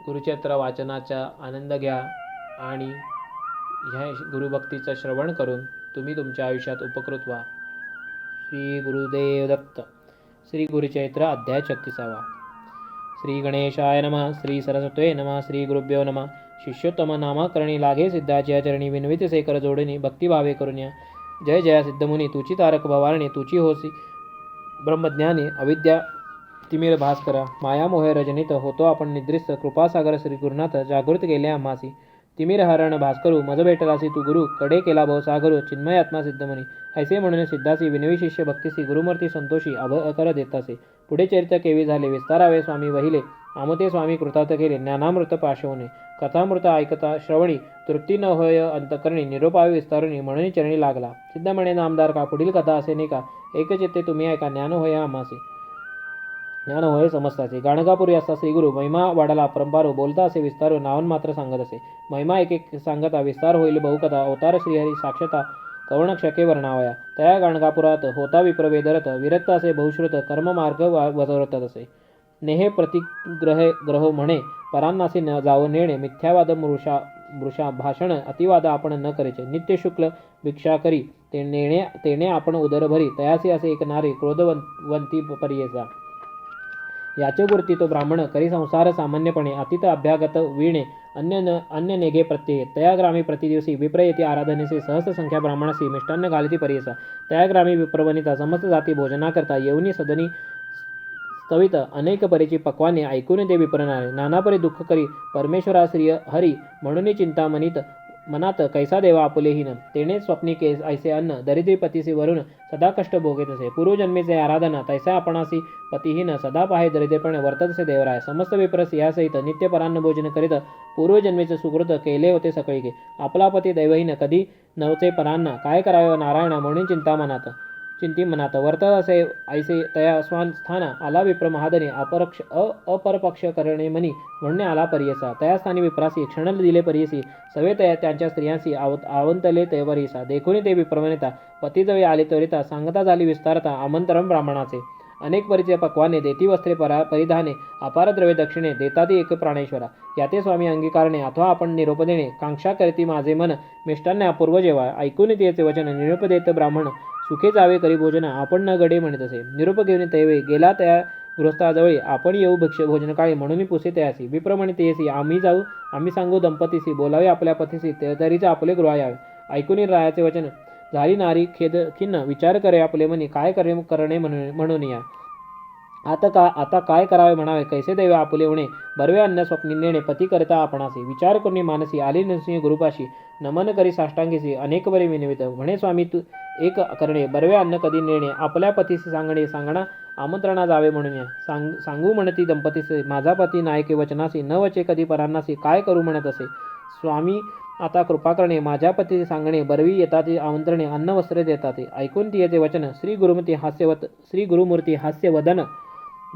गुरुचरित्र वाचनाचा आनंद घ्या आणि ह्या गुरुभक्तीचं श्रवण करून तुम्ही तुमच्या आयुष्यात उपकृत व्हा. श्री गुरुदेव दत्त. श्री गुरुचरित्र अध्याय 36. श्री गणेशाय नमः. श्री सरस्वते नमः. श्री गुरुभ्यो नमः. शिष्योत्तम नामकरणी लागे सिद्धाच्या चरणी विनवित से कर जोडणी भक्तिभावे करुण्या. जय जया सिद्धमुनी तुची तारक भवारणी तुची होसी ब्रह्मज्ञानी अविद्या तिमिर भास्कर. माया मोहे रजनित होतो आपण निद्रिस्त कृपासागर श्री गुरुनाथ जागृत केले आम्हासी. तिमिर हरण भास्करू मज भेटलासी तू गुरु कडे केला भवसागरू चिन्मय आत्मा सिद्धमुनी. ऐसे म्हणून सिद्धासी विनवी शिष्य भक्तीसी गुरुमूर्ती संतोषी अभकर देतासे. पुढे चरित्र केवी झाले विस्तारावे स्वामी वहिले आमते स्वामी कृतार्थ केले ज्ञानामृत पाशवणे. कथामृत ऐकता श्रवणी तृप्ती न होय अंतकरणी निरोपावे विस्तारुणी म्हणून चरणी लागला. सिद्ध म्हणे नामदार का पुढील कथा असे नाही का एकचित्ते तुम्ही ऐका ज्ञान होय आम्हासी ज्ञान होय समजताचे. गाणगापुरी असता श्रीगुरु महिमा वाढाला परंपारो बोलता असे विस्तारो नावन मात्र सांगत असे. महिमा एक एक सांगता विस्तार होईल बहुकथा अवतार श्रीहरी साक्षता कवण क्षके वर्णावया. तया गाणगापुरात होता विप्रवेदरत विरक्त असे बहुश्रुत कर्म मार्ग वजवरतत असे. नेहे प्रतिग्रह म्हणे परांनासी न जावो नेणे मिथ्यावाद मृषा भाषण अतिवाद आपण न करेचे. नित्य शुक्ल भिक्षा करी तेणे आपण उदर भरी तयासी असे एक नारी क्रोधवंती पर्येचा. याचे गुर्ती तो ब्राह्मण करी संसार सामान्यपणे अतीत अभ्यागत वीणे अन्य नेघे प्रत्यय. तया ग्रामी प्रतिदिवसी विप्र येथे आराधनेसे सहस्र संख्या ब्राह्मणासी मिष्टान्न घालिती पर्येसा. तया ग्रामी विप्रवनिता समस्त जाती भोजना करता येऊनी सदनी स्तवित अनेक परीची पक्वाने ऐकून ते विप्रणारे. नानापरी दुःख करी परमेश्वरा श्री हरी म्हणून चिंता मनात कैसा देवा आपुलेहीन. तेने स्वप्नी केस ऐसे अन्न दरिद्री पतीसी वरून सदा कष्ट भोगेत असे. पूर्वजन्मीचे आराधना तैसा आपणासी पतीहीन सदा पाहे दरिद्रपणे वर्तत असे देवराय. समस्त विप्र सियासहित नित्य परान्न भोजन करीत पूर्वजन्मीचे सुकृत केले होते सकळीके. आपला पती दैवहीन कधी नवचे परांना काय करावे नारायण म्हणून चिंती मनात वर्तत असे ऐसे तया स्थाना आला विप्र महादने अपरपक्ष करणे मनी म्हणणे आला पर्येसा. तया स्थानी विप्रासी क्षण दिले पर्येसी सवे तया त्यांच्या स्त्रियांसी आवंतले तेवरीसा. देखून ते विप्रवनिता पतीजवे आले त्वरिता सांगता झाली विस्तारता आमंत्रण ब्राह्मणाचे. अनेक परिचय पक्वाने देती वस्त्रे परिधाने अपार द्रव्य दक्षिणे देताती एक प्राणेश्वरा. याते स्वामी अंगीकारणे अथवा आपण निरोप देणे कांक्षा करती माझे मन मिष्टान्ने अपूर्व जेवा. ऐकून त्याचे वचन निरोप देत ब्राह्मण सुखे जावे करी भोजना आपण न गडे म्हणत असे. निरोप घेऊन तैवे गेला त्या गृहस्थाजवळी आपण येऊ भोजन काळी म्हणून पुसे तयासी. विप्र म्हणे तेसी आम्ही जाऊ आम्ही सांगू दंपतीसी बोलावे आपल्या पतीसी तरीच आपले गृह यावे. ऐकून रायाचे वचन झाली नारी खिन्न विचार करे आपले मनी काय करणे म्हणून या. आता काय करावे म्हणावे कैसे दैव आपुले होणे बरवे अन्न स्वप्नी नेणे पती करता आपणासी. विचार करून मानसी आली नरसिंह गुरुपाशी नमन करी साष्टांगीसी अनेक बरे विनवित. म्हणे स्वामी तू एक करणे बरवे अन्न कधी नेणे आपल्या पतीसी सांगणा आमंत्रणा जावे म्हणून या. सांगू म्हणती दंपतीसी माझा पती नायके वचनासी न वचे कधी परांनासी काय करू म्हणत असे. स्वामी आता कृपा करणे माझ्या पती सांगणे बरवी येतात आमंत्रणे अन्न वस्त्रे देतात. ऐकून तियेचे वचन श्री गुरुमूर्ती हास्य वदन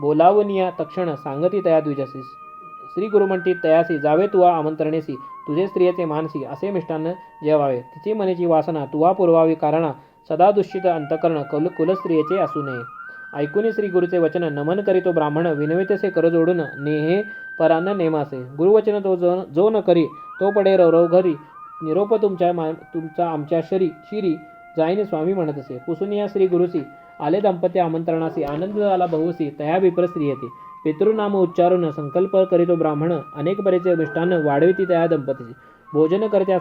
बोलावनिया तक्षण सांगती तया द्विजसी. श्री गुरु म्हणती तयासी जावे तुवा आमंत्रणेसी तुझे स्त्रियेचे मानसी असे मिष्टान्न जेवावे. तिची मनीची वासना तुवा पुरवावी कारणा सदा दुष्टित अंतकरण कुलस्त्रियेचे असू नये. ऐकून श्री गुरुचे वचन नमन करीतो ब्राह्मण विनवितसे कर जोडून नेहे परान्न नेमासे. गुरुवचन तो जो न करी तो पडे रवरव घरी निरोप तुमचा आमच्या शिरी जाईन स्वामी म्हणत असे. पुसुनिया श्री गुरुसी आले दाम्पत्य आमंत्रणासी आनंद झाला बहुसी तया विप्र स्त्रियते. पितृनाम उच्चारून संकल्प करीतो ब्राह्मण अनेक बरेचे मिष्टान्न वाढविती तया दंपतीची. भोजन करत्या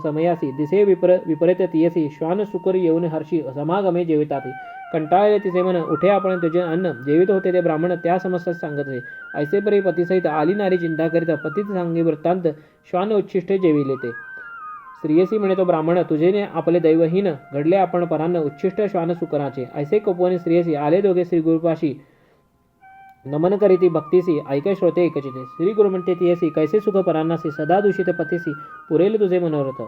समयासी दिसे विपरीत तियसी श्वान सुकर येऊन हर्षी समागमे जेविताती. कंटाळले तिचे मन उठे आपण तुझे अन्न जेवित होते ते ब्राह्मण त्या समस्या सांगत असे. ऐसे परी पतीसहित आली नारी चिंता करीत पतीच सांगी वृत्तांत श्वान उच्छिष्टे जेविले ते. स्त्रियसी म्हणे तो ब्राह्मण तुझेने आपले दैवहीन घडले आपण परान्न उच्छिष्ट श्वान सुकराचे. ऐसे कोपवणे स्त्रियसी आले दोघे श्री गुरुपाशी नमन करीती भक्तीसी ऐके श्रोते एकचिते. श्री गुरु म्हणते तियसी कैसे सुख परांनासी सदा दूषित पतीसी पुरेल तुझे मनोरथ.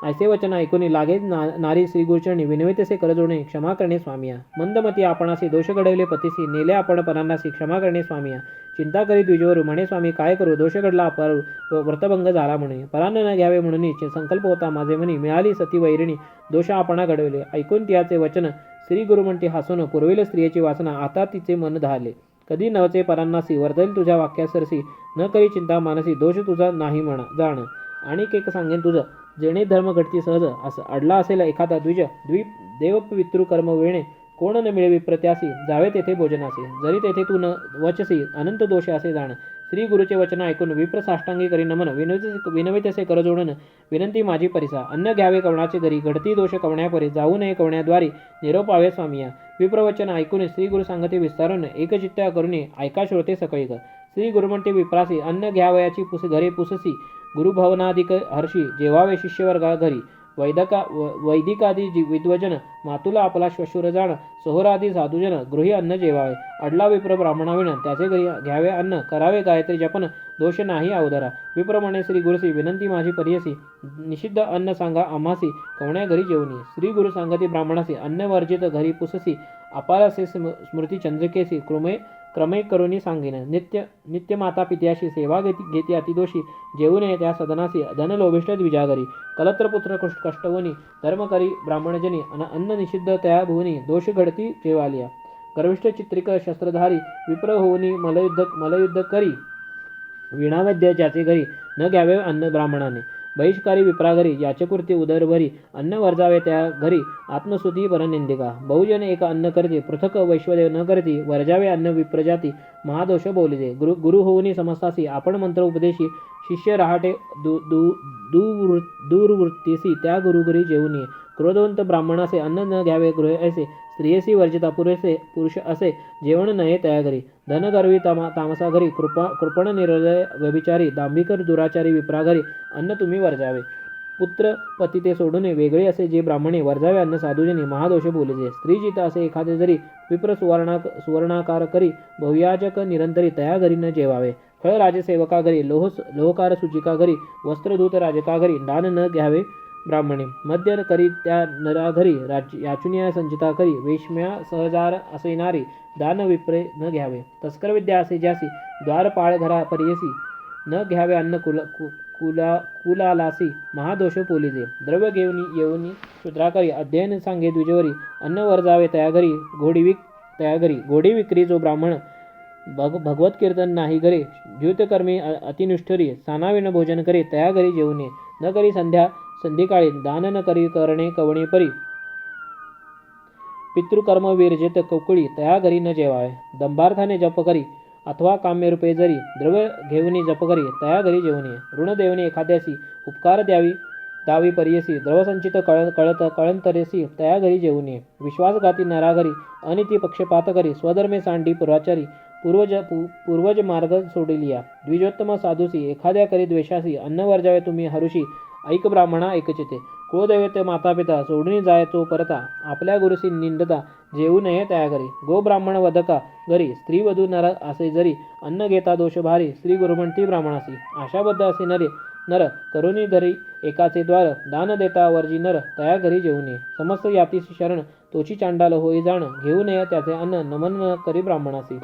ऐसे वचन ऐकून लागे नारी श्री गुरुचरणी विनवितसे कर जोडणे क्षमा करणे स्वामिया. मंदमती आपणासी दोष घडवले पतीसी नेले आपण परांनासी क्षमा करणे स्वामिया. चिंता करी द्विजवरू म्हणे स्वामी काय करू दोष घडला अपारू व्रतभंग झाला म्हणे. परान्न न घ्यावे म्हणून संकल्प होता माझे म्हणी मिळाली सती वैरिणी दोष आपणा घडवले. ऐकून त्याचे वचन श्री गुरु म्हणते हसून पुरविल स्त्रियेची वासना आता तिचे मन धाले. कधी नवचे परांनासी वर्धेल तुझ्या वाक्यासरसी न करी चिंता मानसी दोष तुझा नाही म्हणा जाण. आणि एक सांगेन तुझं जेणे धर्म घडती सहज असं अडला असेल एखादा द्वीप देव पितृ कर्म वेणे कोण न मिळे विप्रत्यासी जावे तेथे भोजनासी जरी तेथे तू न वचसी अनंत दोष असे जाण. श्री गुरुचे वचन ऐकून विप्र साष्टांगी करी नमन विनवित असे कर जोडन विनंती माझी परिसा अन्न घ्यावे कवणाचे घरी घडती दोष कवण्यापरी जाऊ नये कवण्याद्वारी निरोप पावे स्वामिया. विप्रवचन ऐकून श्री गुरु सांगते विस्तारून एकचित्त करुणे ऐका श्रोते सकळीक. श्री गुरु म्हणते विप्रासी अन्न घ्यावयाची घरे पुससी गुरुभवनाधिक हर्षी जेवावे शिष्यवर्गा घरी वैदिकादी विद्वजन मातुला आपला श्वशुर जाण सोहरादी साधुजन गृही अन्न जेवावे. अडला विप्र ब्राह्मणाविण त्याचे घरी घ्यावे अन्न करावे गायत्री जपन दोष नाही अवधरा. विप्र म्हणे श्री गुरुसी विनंती माझी परियसी निषिद्ध अन्न सांगा आम्हासी कवण्या घरी जेवणी. श्री गुरु सांगती ब्राह्मणासी अन्न वर्जित घरी पुससी अपारसे स्मृती चंद्रकेसी क्रमे करुणी सांगेन नित्य माता पित्याशी सेवा घेती अतिदोषी जेवू नये त्या सदनासी धन लोभिष्ट द्विजागरी कलत्रपुत्र कष्टवनी धर्म करी ब्राह्मणजनी अन्न निषिद्ध त्या भुवनी दोष घडती जेवालिया. गर्विष्ठ चित्रिक शस्त्रधारी विप्र होऊनी मलयुद्ध करी विणावैद्य ज्याचे घरी न घ्यावे अन्न ब्राह्मणाने बहिष्कारी विप्राघरी याचकृती उदरभरी अन्न वर्जावे त्या घरी आत्मस्तुती परनिंदिका. बहुजन एक अन्न करते पृथक वैश्वदेव न करती वर्जावे अन्न विप्रजाती महादोष बोलिते. गुरु होऊनी समस्तासी आपण मंत्र उपदेशी शिष्य रहाटे दूरवृत्तीसी त्या गुरुघरी जेवू नये. क्रोधवंत ब्राह्मणासे अन्न न घ्यावे गृह ऐसे स्त्रियसी वर्जिता पुरुष असे जेवण नये त्या घरी. धनगर्वी तामसा घरी कृपण निरदय व्यभिचारी दांभिकर दुराचारी विप्राघरी अन्न तुम्ही वर्जावे. पुत्र पती ते सोडून वेगळे असे जे ब्राह्मणे वर्जावे अन्न साधुजनी महादोष बोलिते. स्त्रीजित असे एखादे जरी विप्र सुवर्णाकार करी बहुयाजक निरंतरी तया घरी न जेवावे. फळ राजसेवका घरी लोहकार सुचिका घरी वस्त्रधूत राजका घरी दान न घ्यावे ब्राह्मणे. मद्य करी त्या नरा घरी याचुनिया संचिता करी वेश्म्या सहजार असेनारी दान विप्रे न घ्यावे. तस्कर विद्या असे ज्यासी द्वारपाळ घरा परियसी न घ्यावे अन्न कुलालासी महादोष पोलिजे. द्रव्य घेऊन येऊनी शूद्राकरी अध्ययन सांगे द्विजवरी अन्न वर्जावे तया घरी घोडी विक्री जो ब्राह्मण भगवत कीर्तन नाही घरे द्युतकर्मी अतिनिष्ठुरी सानाविन भोजन करे तया घरी जेवू नये. न करी संध्याकाळी दान न करी करणे कवणे परी पितृकर्म विरजित कवकुळी तया घरी न जेवावे. दंभार्थाने जप करी अथवा काम्य रूपे जरी द्रव्य घेऊनी जप करी तया घरी जेवू नये. ऋण देवने एखाद्यासी उपकार दावी परियसी द्रवसंचित कळंतरेसी तया घरी जेवू नये. विश्वासघाती नराघरी अनिती पक्षपात करी स्वधर्मे सांडी पुराचारी पूर्वज मार्ग सोडिलिया. द्विजोत्तम साधुसी एखाद्या करी द्वेषासी अन्न वर्जावे तुम्ही हरुषी ऐक ब्राह्मणा ऐकचिते. कुळदैवते माता पिता सोडून जाय तो परता आपल्या गुरुसी निंदता जेवू नये त्या घरी. गो ब्राह्मण वदका घरी स्त्री वधू नर असे जरी अन्न घेता दोष भारी श्री गुरु म्हणती ब्राह्मणासी. आशाबद्ध असे नर करुणी धरी एकाचे द्वार दान देता वर्जी नर तया घरी जेवू नये. समस्त यातीसी शरण तोची चांडाल होई जाण घेऊ नये त्याचे अन्न नमन न करी ब्राह्मणासी.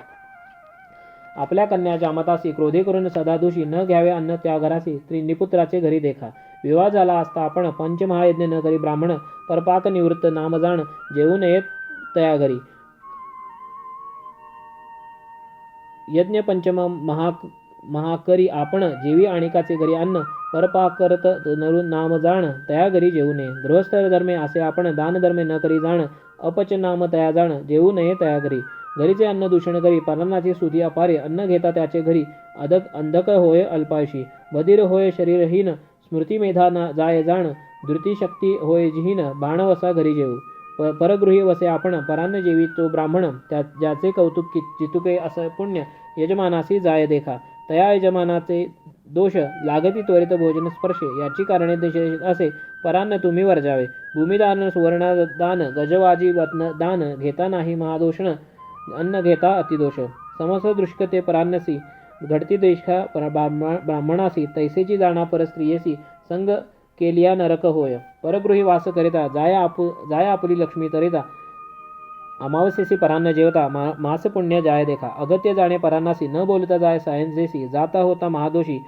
आपल्या कन्या जामतासी क्रोधे करून सदा दोषी न घ्यावे अन्न त्या घरासी त्रिनिपुत्राचे घरी देखा. विवाह झाला असता आपण पंचमहायज्ञ न करी ब्राह्मण परपाक निवृत्त नाम जाण जेवू नये तया घरी. यज्ञ पंचम महाकरी आपण जेवी आणिकाचे घरी अन्न परपाकरत नरू नाम जाण तया घरी जेवू नये. गृहस्थ धर्मे असे आपण दान धर्मे न करी जाण अपच नाम तया जाण जेवू नये तया घरी. घरीचे अन्न दूषण करी परान्नाची स्तुती अपारे अन्न घेता त्याचे घरी अंधक होय अल्पायुषी बधीर होय शरीरहीन स्मृती मेधा जाय जाण धृती शक्ती होय जिहीन बाण वसा घरी जेवू. परगृही वसे आपण परान्न जेवी तो ब्राह्मण ज्याचे कौतुक चितुके असं पुण्य यजमानासी जाय देखा. तया यजमानाचे दोष लागती त्वरित भोजन स्पर्शे याची कारणे देश असे परान्न तुम्ही वर्जावे. भूमिदान सुवर्णदान गजवाजी दान घेता नाही महादोषण अन्न घेता अतिदोष. समस्त दृष्कते परान्नसी घडती देशा ब्राह्मणासी तैसेची जाणा परस्त्रियेसी संग केलिया नरक होय. परगृही वास करिता जाय आपुली लक्ष्मी तरिता अमावस्येसी परान्न जेवता मास पुण्य जाय देखा. अगत्य जाणे परान्नासी न बोलता जाय सायंजेसी जाता होता महादोषी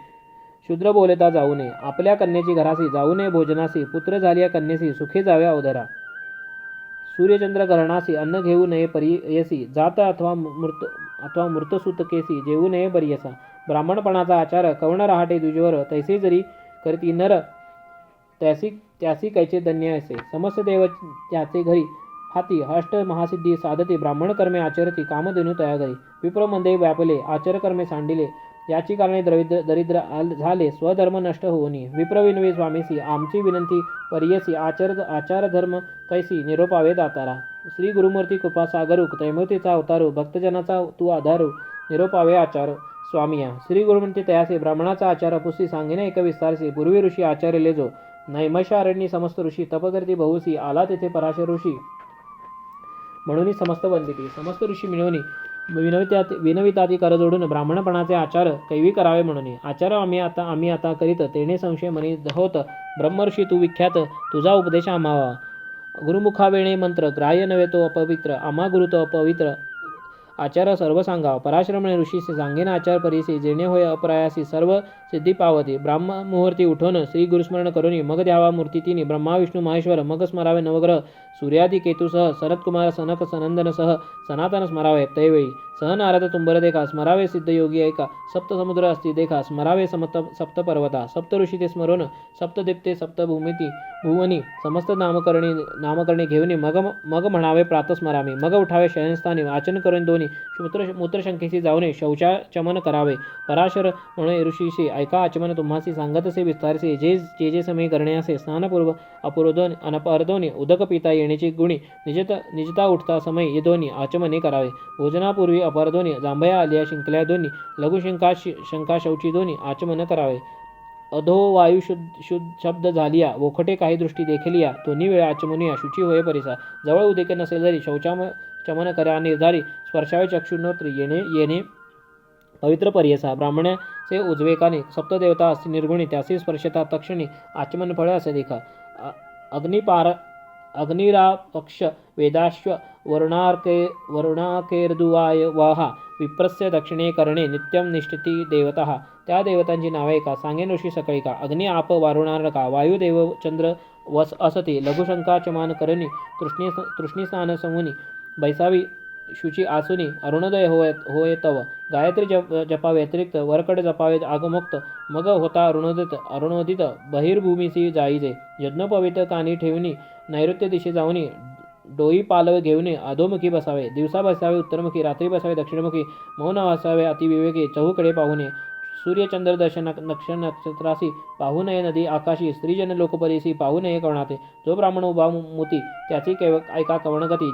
शूद्र बोलता जाऊ नये. आपल्या कन्येची घरासी जाऊ नये भोजनासी पुत्र झालिया कन्येसी सुखे जावे अवधरा. सूर्यचंद्र ग्रहणासी अन्न घेऊ नये परियसी जात अथवा अथवा मृतसूत केसी जेवू नये बरियसा. ब्राह्मणपणाचा आचार कवण रहाटे द्विजवर तैसे जरी करती नर त्यासी कैचे धन्य असे. समस्त देव त्याचे घरी हाती अष्ट महासिद्धी साधती ब्राह्मण कर्मे आचरती कामधेनू तया घरी. विप्र मंदे व्यापले आचर कर्मे सांडिले याची कारणे दरिद्र झाले स्वधर्म नष्ट होऊनी. विप्र विनवी स्वामीसी आमची विनंती परियसी आचार धर्म कैसी निरोपावे दातारा. श्री गुरुमूर्ती कृपा सागरूक तैमूर्तीचा अवतारू भक्तजनाचा तू आधारू निरोपावे आचार स्वामिया. श्री गुरुमूर्ती तयासे ब्राह्मणाचा आचार पुसी सांगिने एक विस्तारसी. पूर्वी ऋषी आचार्यले जो नैमशारण्य समस्त ऋषी तपकर्ती बहुसी आला तेथे पराशर ऋषी म्हणून समस्त वंदिती. समस्त ऋषी मिळवणी विनविताती कर जोडून ब्राह्मणपणाचे आचार कैवी करावे म्हणून. आचार आम्ही आता करीत तेणे संशय मनी होत. ब्रह्मर्षी तू विख्यात तुझा उपदेश आम्हावा. गुरुमुखावेणे मंत्र ग्राह्य नव्हे तो अपवित्र आम्हा गुरु तो अपवित्र आचार सर्व सांगावा. पराश्रमणे ऋषीसे सांगेन आचार परिसी जेणे होय अप्रयासी सर्व सिद्धी पावती. ब्राह्म मुहूर्ती उठवून श्री गुरुस्मरण करुनी मग द्यावा मूर्ती तिनी. ब्रह्मा विष्णू महेश्वर मग स्मरावे नवग्रह सूर्यादी केतुसह सनतकुमार सनक सनंदनसह सनातन स्मरावे तैवेळी. सह नारद तुंबर देखा स्मरावे सिद्ध योगी ऐका. सप्त समुद्र असती देखा स्मरावे सप्त पर्वता. सप्त ऋषी ते स्मरून सप्तदीप्ते सप्त भुवनी समस्त नामकरणे घेऊन मग म्हणावे प्रातस्मरामी. मग उठावे शयनस्थानी वाचन करून दोन्ही मूत्रशंकेशी जाऊन शौचाचमन करावे. पराशर म्हणून ऋषीशी ऐका आचमन तुम्हासी सांगतसे विस्तारसे. जे समय करणे असे स्नानपूर्व अनपर्दोनी उदक पिता येण्याची गुणी निजता उठता समय ये दोन्ही आचमने करावे. भोजनापूर्वी अपरदोनी जांभया आलिया शिंकल्या दोन्ही शंका शौची दोन्ही आचमन करावे. अधो वायू शब्द झालिया वोखटे काही दृष्टी देखलिया दोन्ही वेळा आचमनिया शुची होय परिसा. जवळ उदेक नसेल जरी शौचाचमन करा निर्धारी स्पर्शावे चक्षुनोत्री येणे पवित्र पर्यसा. ब्राह्मणाचे उजवेकाने सप्तदेवता असती निर्गुणी त्यासी स्पर्शता तक्षणी आचमन फळ असे देखा. अग्निरापक्ष वेदाश्व वरुणाकेर्दुवाय वहा विप्रस्य दक्षिणे करणे नित्यम निष्ठती देवता. त्या देवतांची नावे का सांगेन ऋषी सकळी का. अग्नि आप वारुणार का वायू देव चंद्र वस असती. लघुशंकाचमान करणी तृष्णीस्नान समुनी बैसावी शुची आसुनी. अरुणोदय होय तव गायत्री जपा व्यतिरिक्त वरकड जपावे आगमुक्त. मग होता अरुणोदित बहिर्भूमीसी जाईजे. यज्ञोपवित कानी ठेवणी नैऋत्य दिशे जाऊनी. डोई पालव घेऊन अधोमुखी बसावे. दिवसा बसावे उत्तरमुखी रात्री बसावे दक्षिणमुखी. मौन असावे अतिविवेकी चहूकडे पाहुणे. सूर्यचंद्र दर्शन नक्षत्रासी पाहू नये नदी आकाशी. स्त्रीजन लोकपरीसी पाहू नये कवणाते. जो ब्राह्मण उभा मोती त्याची ऐका कवणगती.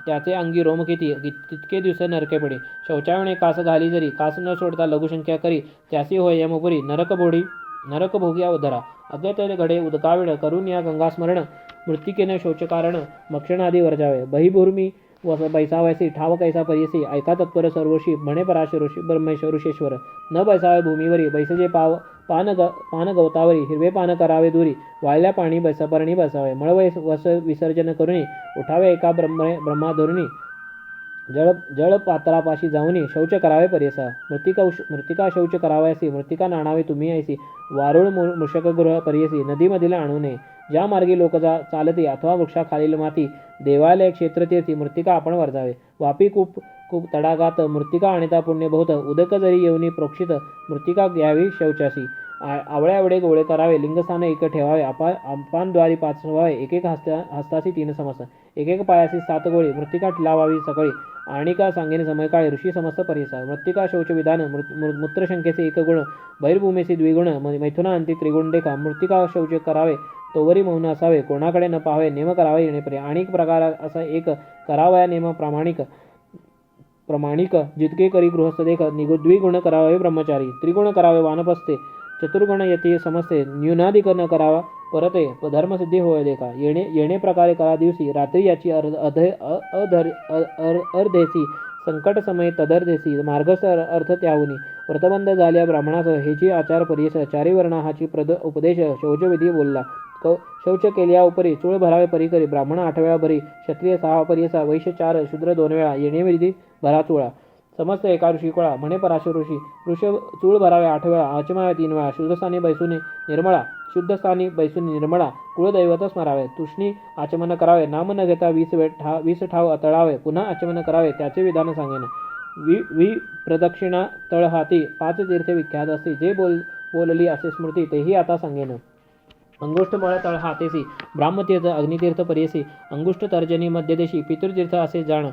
त्याचे अंगी रोम किती तितके दिवस नरके पडे. शौचावणे कास घाली जरी कास न सोडता लघुसंख्या करी त्यासी होय यमपुरी. नरकभोगी अवधरा अज्ञात घडे उदकाविड करून या गंगा स्मरण. मृत्तिकेने शौचकारण मक्षणादी वर्जावे. बहिभूर्मी बैसावयासी ठाव कैसा परियसी. ऐका तत्पर सर्वशी म्हणे पराशर ऋषी ब्रह्मेश्वर ऋषेश्वर. न बैसावे भूमीवरी बैसजे पान गवतावरी. हिरवे पान करावे दुरी वाळल्या पाणी पर्णी बसावे. मळ वस विसर्जन करुनी उठावे एका ब्रह्माधोरणी. जळ पात्रापाशी जाऊनी शौच करावे परियसा. मृत्तिका शौच करावयासी मृत्तिका नाणावे तुम्ही ऐसी. वारुळ मृषकगृह परियसी नदीमधील आणू नये. ज्या मार्गी लोक चालती अथवा वृक्षाखालील माती देवालय क्षेत्रतीर्थी मृत्तिका आपण वर्जावे. वापी कूप तडागात मृत्तिका आणता पुण्य बहुत. उदक जरी येऊनी प्रोक्षित मृत्तिका घ्यावी शौचासी. आवळे गोळे करावे. लिंगस्थान एक ठेवावे. अपानद्वारी 5 व्हावे. एक हस्तासी 3 समस्त. एक पायासी 7 गोळी. मृत्तिका लावावी सकाळी आणि का सांगेन समयकाळी. ऋषी समस्त परिसा. मृत्तिका शौच विधान मूत्रशंकेचे 1 गुण. बहिर्भूमीसी द्विगुण मैथुना अंती त्रिगुण देखा. मृत्तिका शौच करावे तोवरी मौन असावे. कोणाकडे न पाहावे नेम करावा येणेपरी. आणि प्रकार असा एक करावया नेम प्रामाणिक जितके करी गृहस्थ देख. द्विगुण करावे ब्रह्मचारी. त्रिगुण करावे वानपस्ते. चतुर्गुण येते समजते. न्यूनाधिक न करावा परते धर्मसिद्धी होय देखा. येणे प्रकारे करा दिवसी रात्री याची अर्धेसी. संकट समय तदर्धेसी मार्गस्थ अर्थ त्याहुनी. व्रतबंध झाल्या ब्राह्मणास हेची आचार परियस. चारी वर्णा हाची उपदेश शौचविधी बोलला. शौच केल्या उपरी चूळ भरावे परिकरी. ब्राह्मण 8 वेळा भरी. क्षत्रिय 6 परियसा. वैश्य 4 शूद्र 2 वेळा. येणे विधी भरा चुळा. समस्त एका ऋषी कोळा म्हणे पराशर ऋषी. चूळ भरावे 8 वेळा. आचमावे 3 वेळा. शुद्धस्थानी बैसून निर्मळा. शुद्धस्थानी बैसून निर्मळा. कुळदैवत स्मरावे. तुष्णी आचमन करावे. नाम न घेता 20 ठाव तळावे. पुन्हा आचमन करावे त्याचे विधान सांगेन. वि प्रदक्षिणा तळहाती 5 तीर्थे विख्यात असते. जे बोलली असे स्मृती तेही आता सांगेन. अंगुष्ठबळ तळहातेसी ब्राह्मतीर्थ अग्नितीर्थ परियसी अंगुष्ठ तर्जनी मध्यदेशी पितृतीर्थ असे जाण.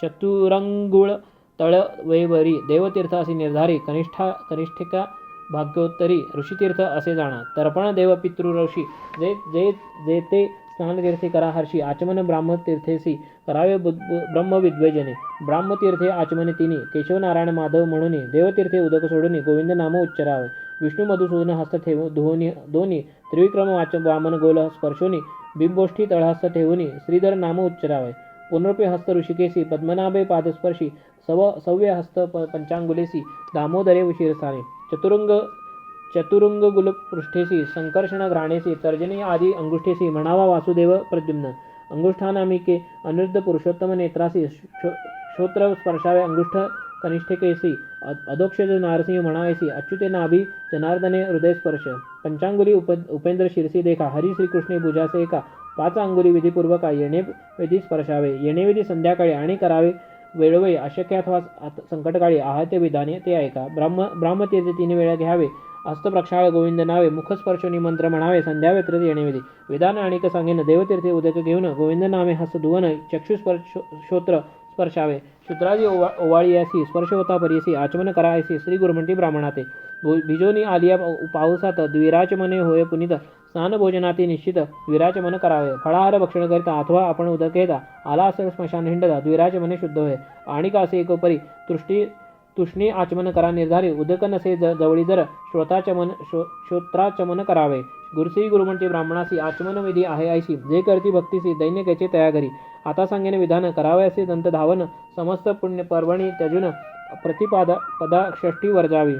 चतुरंगुळ तळ वैवरी देवतीर्थ असे निर्धारी. कनिष्ठिका भाग्योत्तरी ऋषितीर्थ असे जाणा. तर्पण देव पितृ ऋषी जे ते स्नानतीर्थी करा हर्षी. आचमन ब्राह्मतीर्थेसी करावे ब्रह्मविद्वजने. ब्राह्मतीर्थे आचमने तिनी केशव नारायण माधव म्हणून. देवतीर्थे उदक सोडून गोविंद नाम उच्चारावे. विष्णू मधुसूदन हस्त दोन्ही त्रिविक्रम वामन गोल स्पर्शोनी. बिंबोष्ठी तळहस्त ठेवून श्रीधर नाम उच्चारावे. पुनरुपे हस्त ऋषिकेशी पद्मनाभे पादस्पर्शी. सव्य हस्त पंचांगुलेसी दामोदरे शिरस्थाने. चतुरुंग पृष्ठेसी संकर्षण घ्राणेसी. तर्जनी आदी अंगुष्ठेसी म्हणावा वासुदेव प्रद्युम्न. अंगुष्ठानामिके अनिरुद्ध पुरुषोत्तम नेत्रासी. श्रोत्र स्पर्शावे अंगुष्ठ कनिष्ठिकेसी. अधोक्षज नारसिंह म्हणावेसी. अच्युते नाभी जनार्दने हृदयस्पर्श. पंचांगुली उपेंद्र शिरसी देखा. हरी श्रीकृष्णे भुजासे एका. 5 अंगुली विधिपूर्वका येणे विधी स्पर्शावे. येणे विधी संध्याकाळी आणि करावे वेळोवेळी. अशक्य अथवा संकटकाळी आहत्य विधाने ते ऐका. ब्राह्मतीर्थे 3 वेळा घ्यावे. हस्त प्रक्षाळ गोविंद नावे. मुखस्पर्शोनी मंत्र म्हणावे. संध्या व्यतीत येणे विधी. विधान आणिक सांगेन. देवतीर्थे उदक घेऊन गोविंद नामे हस्त धुवन. चक्षुश्रोत्र स्पर्शावे. शूद्राजी ओवाळीयासी स्पर्श होता परियसी. आचमन करायसी श्री गुरुमंटी ब्राह्मणाते. बिजोनी आलिया पावसात द्विराचमने होय पुनीत. स्नान भोजनाती निश्चित द्विराचमन करावे. फळाहार भक्षण करिता अथवा आपण उदक घेता. आला असेल स्मशान हिंडता द्विराचमने शुद्ध होय. आणि का असे एकोपरी तुष्णी आचमन करा निर्धारी. उदक नसे जवळी जर श्रोत्राचमन करावे. श्री गुरुमंटी ब्राह्मणासी आचमन विधी आहे ऐशी. जे करती भक्तीसी दैन्य कैचे तया घरी. आता सांगेन विधान करावे असे दंत धावन. समस्त पुण्य पर्वणी त्यजून प्रतिपदा षष्ठी वर्जावी.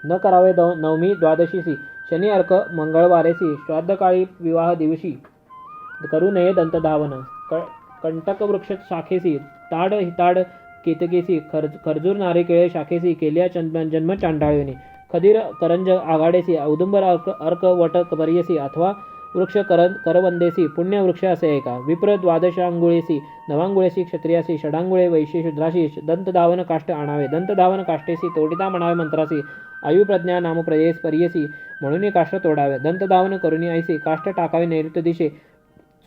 न करावे नवमी द्वादशीसी. शनी अर्क मंगळवारेसी. श्राद्धकाळी विवाह दिवशी करू नये दंत धावन. कंटक वृक्ष शाखेसी. ताड हिताड केतकेसी. खर्जूर नारिकेळे शाखेसी. केल्या जन्म चांडाळविने. खदीर करंज आघाडेसी. औदुंबर अर्क वट परियसी अथवा वृक्ष करवंदेसी. पुण्य वृक्ष असे ऐका. विप्र द्वादशांगुळेसी. नवांगुळेसी क्षत्रियासी. षडांगुळे वैश्य शूद्रासी. दंतधावन काष्ट आणावे. दंतधावन काष्टेसी तोडिता म्हणावे मंत्रासी. आयुप्रज्ञा नाम प्रदेश परियसी म्हणून काष्ट तोडावे. दंतधावन करुणी ऐसी. काष्ट टाकावे नैऋत्य दिशे.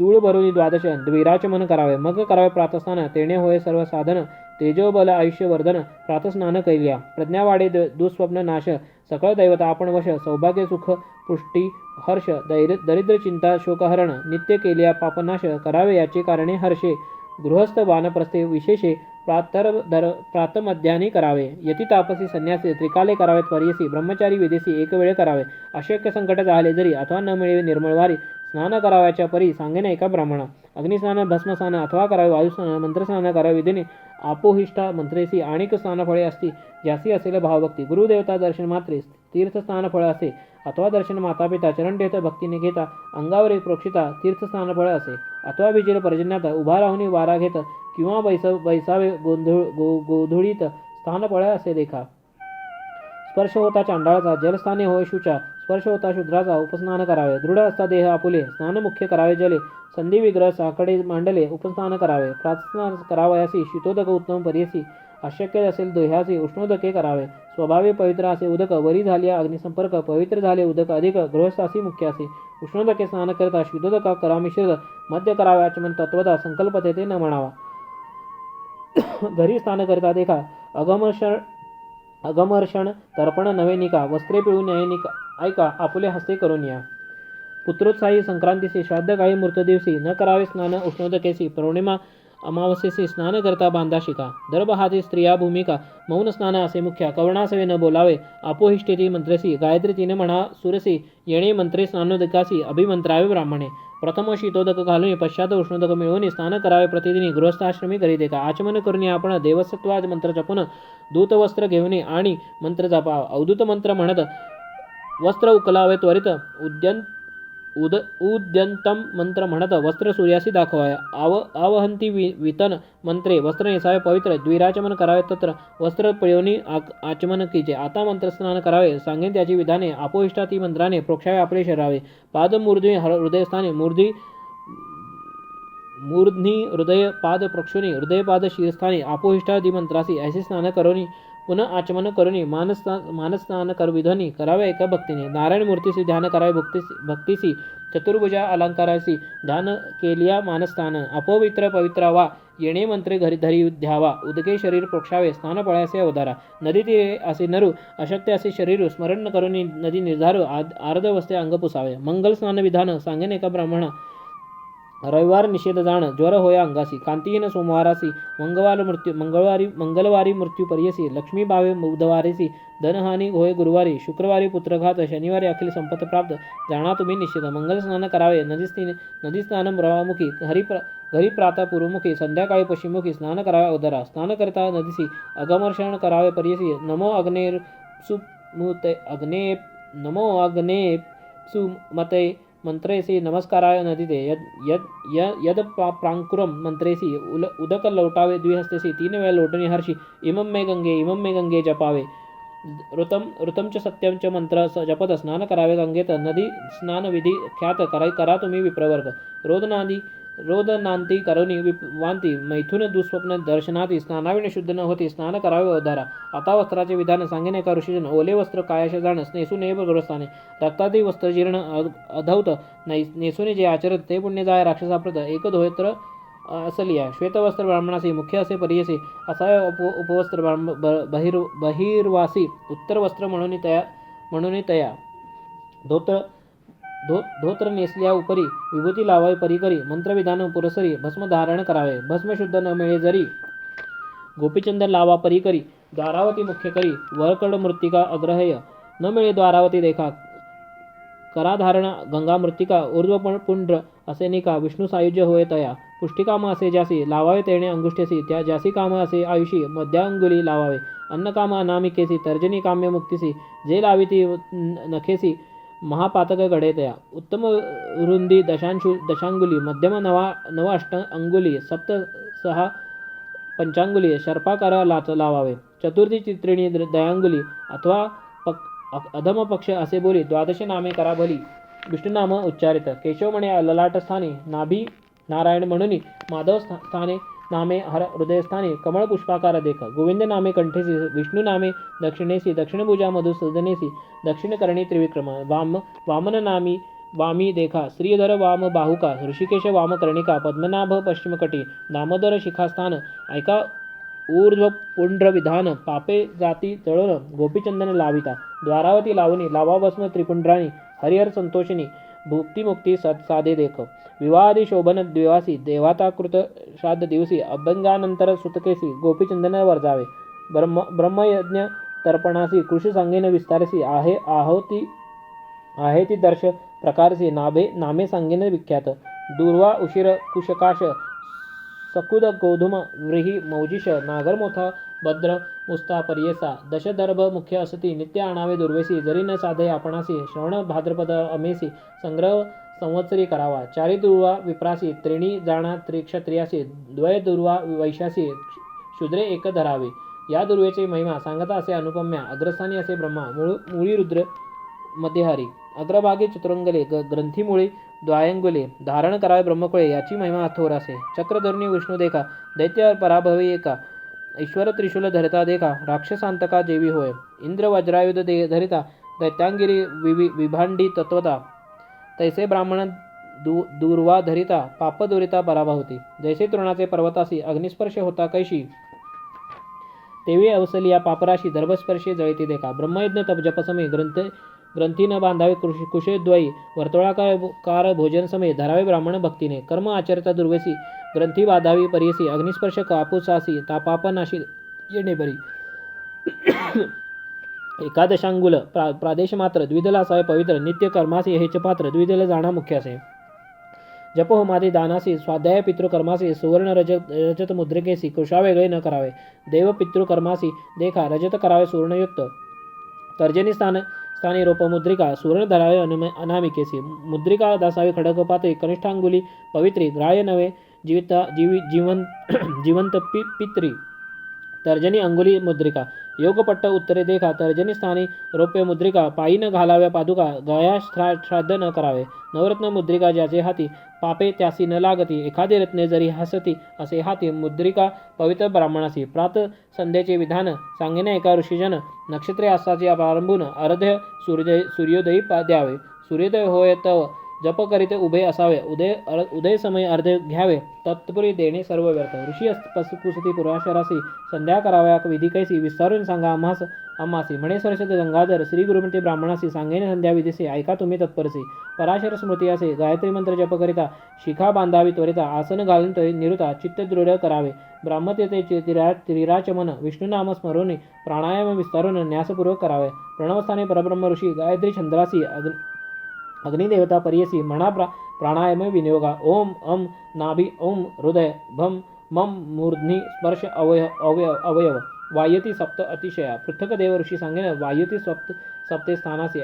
चूळ भरुनी द्वादश द्विराचमन करावे. मग करावे प्रातस्नान. तेणे होय सर्व साधन. तेजोबल आयुष्यवर्धन. प्रातस्नान कैल्या. प्रज्ञावाढे दुःस्वप्न नाश. सकळ दैवत आपण वश. सौभाग्य सुख पुष्टी हर्ष. दरिद्र चिंता शोकहरण. नित्य केल्या पापनाश. करावे याचे कारणे हर्षे. गृहस्थ वानप्रस्थे विशेषे. प्रातमध्यानी करावे. यती तापसी संन्यासी. त्रिकाले करावेत परियसी. ब्रह्मचारी विदेशी एक वेळ करावे. अशक्य संकट झाले जरी अथवा न मिळे निर्मळवारी. स्नान करावयाच्या परी सांगेन एका ब्राह्मणा. अग्निस्नान भस्मस्नान अथवा करावे. वायुस्नान मंत्रस्नान करावे विधीने. आपोहिष्ठा मंत्रेसी. आणिक स्नानफळे असती ज्यासी असेल भावभक्ती. गुरुदेवता दर्शन मात्रे तीर्थस्नानफळ असे. अथवा दर्शन मातापिता चरणतीर्थ भक्तीने घेता. अंगावर प्रोक्षिता तीर्थस्नानफळ असे. अथवा विजेल पर्जन्यात उभा राहुनी वारा घेत किंवा बैसावे गोधुळीत स्थानफळ असे देखा. स्पर्श होता चांडाळाचा. जलस्थाने होय शुचा. स्पर्श होता शूद्राचा. उपस्नान करावे. दृढ असता देह आपुले. स्नान मुख्य करावे जले. संधी विग्रह साकडे मांडले. उपस्नान करावे. प्रातस्नान करावयासी. शीतोदक उत्तम परियसी. अशक्य असेल देहासी उष्णोदके करावे. स्वभावे पवित्र असे उदक. वरी झाले अग्निसंपर्क. पवित्र झाले उदक अधिक. गृहस्थासी मुख्य असे. उष्णोदके स्नान करता. शीतोदका करा मिश्रित. मध्य करावे आचमन तत्वता. संकल्प तेथे न म्हणावा. घरी स्नान करता देखा. अगमर्षण तर्पण नवे निका. वस्त्रे पिळून निका ऐका. आपुले हस्ते करून या. पुत्रोत्साही संक्रांतीसी. श्राद्धकाळी मृतदिवसी न करावे स्नान उष्णोदकेसी. पौर्णिमा अमावस्येसी स्नान करता बांधा शिका. दर्भहाती स्त्रिया भूमिका. मौन स्नान असे मुख्य. कवणासवे न बोलावे. आपोहिष्ठेती मंत्रेसी. गायत्री 3 म्हणा सुरसी. येणे मंत्रे स्नानोदकासी. अभिमंत्रावे ब्राह्मणे. प्रथम शीतोदक घालून पश्चात उष्णोदक मिळवून स्नान करावे प्रतिदिनी. गृहस्थाश्रमी करी देखा. आचमन करून आपण देवसत्वाद मंत्र जपून दूत वस्त्र घेऊन आणि मंत्र जपावा. अवधूत मंत्र म्हणत वस्त्र उकलावे त्वरित. उद्यंतम मंत्र म्हणत वस्त्र सूर्यासी दाखवावे. आवहंती वितन मंत्रे. वस्त्र नेसावे पवित्र. द्विराचमन करावे तत्र. वस्त्र पिळवणी आचमन कीचे. आता मंत्रस्नान करावे. सांगेन त्याची विधाने. आपोहिष्ठा ती मंत्राने प्रोक्षावे आपले शरीरावे. पाद मूर्धी हृदयस्थाने. मूर्ध्नी हृदय पाद प्रक्षोनी हृदयपाद शिरस्थानी आपोहिष्ठादी मंत्रासी ऐसे स्नान करोनी पुनः आचमन करुनी मानस्नान करविधनी करावे एका भक्तीने नारायण मूर्तीसी ध्यान करावे भक्तीसी चतुर्भुजा अलंकारासी ध्यान केलिया मानस्नान अपवित्र पवित्र वा येणे मंत्रे घरी धरी ध्यावा उदके शरीर प्रोक्षावे स्नान पळ्यासे अवधारा नदी तीरे असे नरू अशक्य असे शरीर स्मरण करुनी नदी निर्धारू आर्ध वस्ते अंग पुसावे मंगल स्नान विधान सांगेन एका ब्राह्मणा रविवार निषेध जाण ज्वर होया अंगासी कांतीहीन सोमवारासी मंगळवारी मृत्यू पर्यसी लक्ष्मी बावे बुधवारीसी धनहानी होय गुरुवारी शुक्रवारी पुत्रघात शनिवारी अखिल संपत प्राप्त जाणा तुम्ही निषेध मंगल स्नान करावे नदी स्नान ब्रवामुखी घरी प्रातः पूर्वमुखी संध्याकाळी पश्चिममुखी स्नान करावे उदरा स्नान करता नदीसी अगमर्षण करावे पर्यसी नमो अग्ने सुमते मंत्रेसी नमस्काराय नदीते यद प्रांकुरम मंत्रेसी उदक लोटावे द्विहस्तेसी 3 वेळा लोटणी हर्षी इमं मे गंगे जपावे ऋतम च सत्यम च मंत्र जपत स्नान करावे गंगेत नदी स्नान विधी ख्यात करा तुम्ही विप्रवर्ग रोदनांती करोनी वांती मैथुन दुःस्वप्न दर्शनाती स्नानाविने शुद्ध न होती स्नान करावे उद्धारा आता वस्त्राचे विधान सांगेन एका ऋषीजन ओले वस्त्र कायाशे जाण स्नेसू नये गृहस्थाने रक्तादी वस्त्र जीर्ण अधौत नेसुने जे आचरत ते पुण्य जाय राक्षसाप्रत एक धोत्र असलिया श्वेतवस्त्र ब्राह्मणासी मुख्य असे परियसी असाय उपवस्त्र बहिर्वासी उत्तर वस्त्र म्हणून तया धोत्र नेसल्या उपरी विभूती लावावी परिकरी मंत्रविधान पुरसरी भस्म धारण करावे भस्म शुद्ध न मिळे जरी गोपीचंदन लावा परिकरी द्वारावती मुख्य करी वरकड मृत्तिका अग्रहय न मिळे द्वारावती देखा कराधारण गंगा मृत्तिका ऊर्ध्व पुंड्र असे निका विष्णू सायुज्य होय तया पुष्टिकाम असे ज्यासी लावावे तेणे अंगुष्ठेसी त्या ज्यासी काम असे आयुषी मध्यांगुली लावावे अन्नकाम अनामिकेसी तर्जनी काम्य मुक्तीसी जे लाविती नखेसी महापातक घडे तया उत्तम रुंदी दशांगुली मध्यम नव अष्ट अंगुली सप्त 6 पंचांगुली शर्पाकार लावावे चतुर्थी चित्रिणी दयांगुली अथवा अधम पक्ष असे बोली 12 नामे करा भली विष्णुनाम उच्चारित केशव म्हणे ललाट स्थानी नाभी नारायण म्हणून माधव स्थाने नामे हर हृदयस्थानी कमळ पुष्पाकार देख गोविंद नामे कंठेसी विष्णू नामे दक्षिणेसी दक्षिणभुजा मधुसूदनेसी दक्षिणकरणी त्रिविक्रम वामन नामी वामी देखा श्रीधर वाम बाहुका ऋषिकेश वाम कर्णिका पद्मनाभ पश्चिमकटी दामोदर शिखास्थान ऐका ऊर्ध्व पुंड्र विधान पापे जाती तळण गोपीचंदन लाविता द्वारावती लावणी लावाभस्म त्रिपुंड्राणी हरिहर संतोषिनी भुक्तिमुक्ती साधे देख विवाहादी शोभन द्विवासी देवाताकृत श्राद्ध दिवसी अभ्यंगानंतर सुतकेसी गोपीचंदन वर्जावे ब्रह्मयज्ञ तर्पणासी कृषी सांगेन विस्तारसी आहे ती दर्श प्रकारसी नामे सांगेन विख्यात दूर्वा उशीर कुशकाश सकुद गोधुम व्रीही मौजिष नागरमोथा भद्र मुस्ता पर्येसा दशदर्भ मुख्य असती नित्य आणावे दुर्वेसी जरी न साधे आपणासी श्रवण भाद्रपद अमेसी संग्रह संवत्सरी करावा चारी दुर्वा विप्रासी त्रिणी जाणा त्रिक्षत्रियासी द्वय दुर्वा वैशासी शूद्रे एक धरावे या दुर्वेचे महिमा सांगता असे अनुपम्या अग्रस्थानी असे ब्रह्मा मुळी रुद्र मध्यहारी अग्रभागी चतुरंगले ग्रंथीमुळे द्वायंगुले धारण करावे ब्रह्मकुळे याची महिमा थोर असे चक्रधरुणी विष्णू देखा दैत्य पराभवी एका ईश्वर त्रिशूल धरिता देखा राक्षसांतका देवी होय इंद्र वज्रायुध धरिता दैत्यांगिरी विभांडी तत्वता तैसे ब्राह्मण दूर्वा धरिता पापदुरिता पराभा होती जैसे तृणाचे पर्वतासी अग्निस्पर्श होता कैशी तेवी अवसलिया पापराशी दर्भस्पर्शी जळती देखा ब्रह्मयज्ञ तप जपसमे ग्रंथी न बांधावे कुशेद्वयी वर्तुळाकार भोजन समय धरावे ब्राह्मण भक्तीने कर्म आचरता दुर्वेसी ग्रंथी बाधावी परियसी अग्निस्पर्श कापुसासी तापापनाशी येणे बरी एकादशांगुल प्रादेश मात्र द्विदल असावे पवित्र नित्य कर्मासी हेच पात्र द्विदल जाणा मुख्य असे जप होमादी दानासी स्वाध्याय पितृकर्मासी सुवर्ण रजत मुद्रिकेसी कृषा वेगळे न करावे देव पितृकर्मासी देखा रजत करावे सुवर्णयुक्त तर्जनी स्थानी रोपमुद्रिका सुवर्ण धरावे अनामिकेसी मुद्रिका दासावी खडकपाते कनिष्ठांगुली पवित्री ग्राह्य नवे जिवंत पित्री तर्जनी अंगुली मुद्रिका योगपट्ट उत्तरे देखा तर्जनी स्थानी रौप्य मुद्रिका पायी न घालाव्या पादुका गया श्राद्ध न करावे नवरत्न मुद्रिका ज्याचे हाती पापे त्यासी न लागती एखादी रत्ने जरी हसती असे हाती मुद्रिका पवित्र ब्राह्मणासी प्रात संध्येचे विधान सांगणे एका ऋषीजन नक्षत्रे आसाची प्रारंभून अर्ध्य सूर्योदयी द्यावे सूर्योदय होय तव जप करीत उभे असावे उदय समय अर्धे घ्यावे तत्पुरी देणे सर्व व्यर्थ ऋषी पुसती पुराशरासी संध्या कराव्या विधी कैसी विस्तारून सांगा आम्हासी म्हणे सरस्वत गंगाधर श्री गुरुमती ब्राह्मणासी सांगेने संध्या विधीसी ऐका तुम्ही तत्परसी पराशर स्मृती असे गायत्री मंत्र जप करिता शिखा बांधावी त्वरिता आसन घालून निरुता चित्त दृढ करावे ब्राह्मतेचे त्रिराचमन विष्णुनाम स्मरून प्राणायाम विस्तारून न्यासपूर्वक करावे प्रणवस्थाने परब्रह्म ऋषी गायत्री छंद्रासी अग्निदेवता परियसी म्हणा प्राणायाम विनियोगा ओम अम नाभि ओम हृदय भम मम मूर्ध्नी स्पर्श अवयव वायती सप्त अतिशया पृथक देव ऋषी सांगेन वायती सप्ते स्थानासी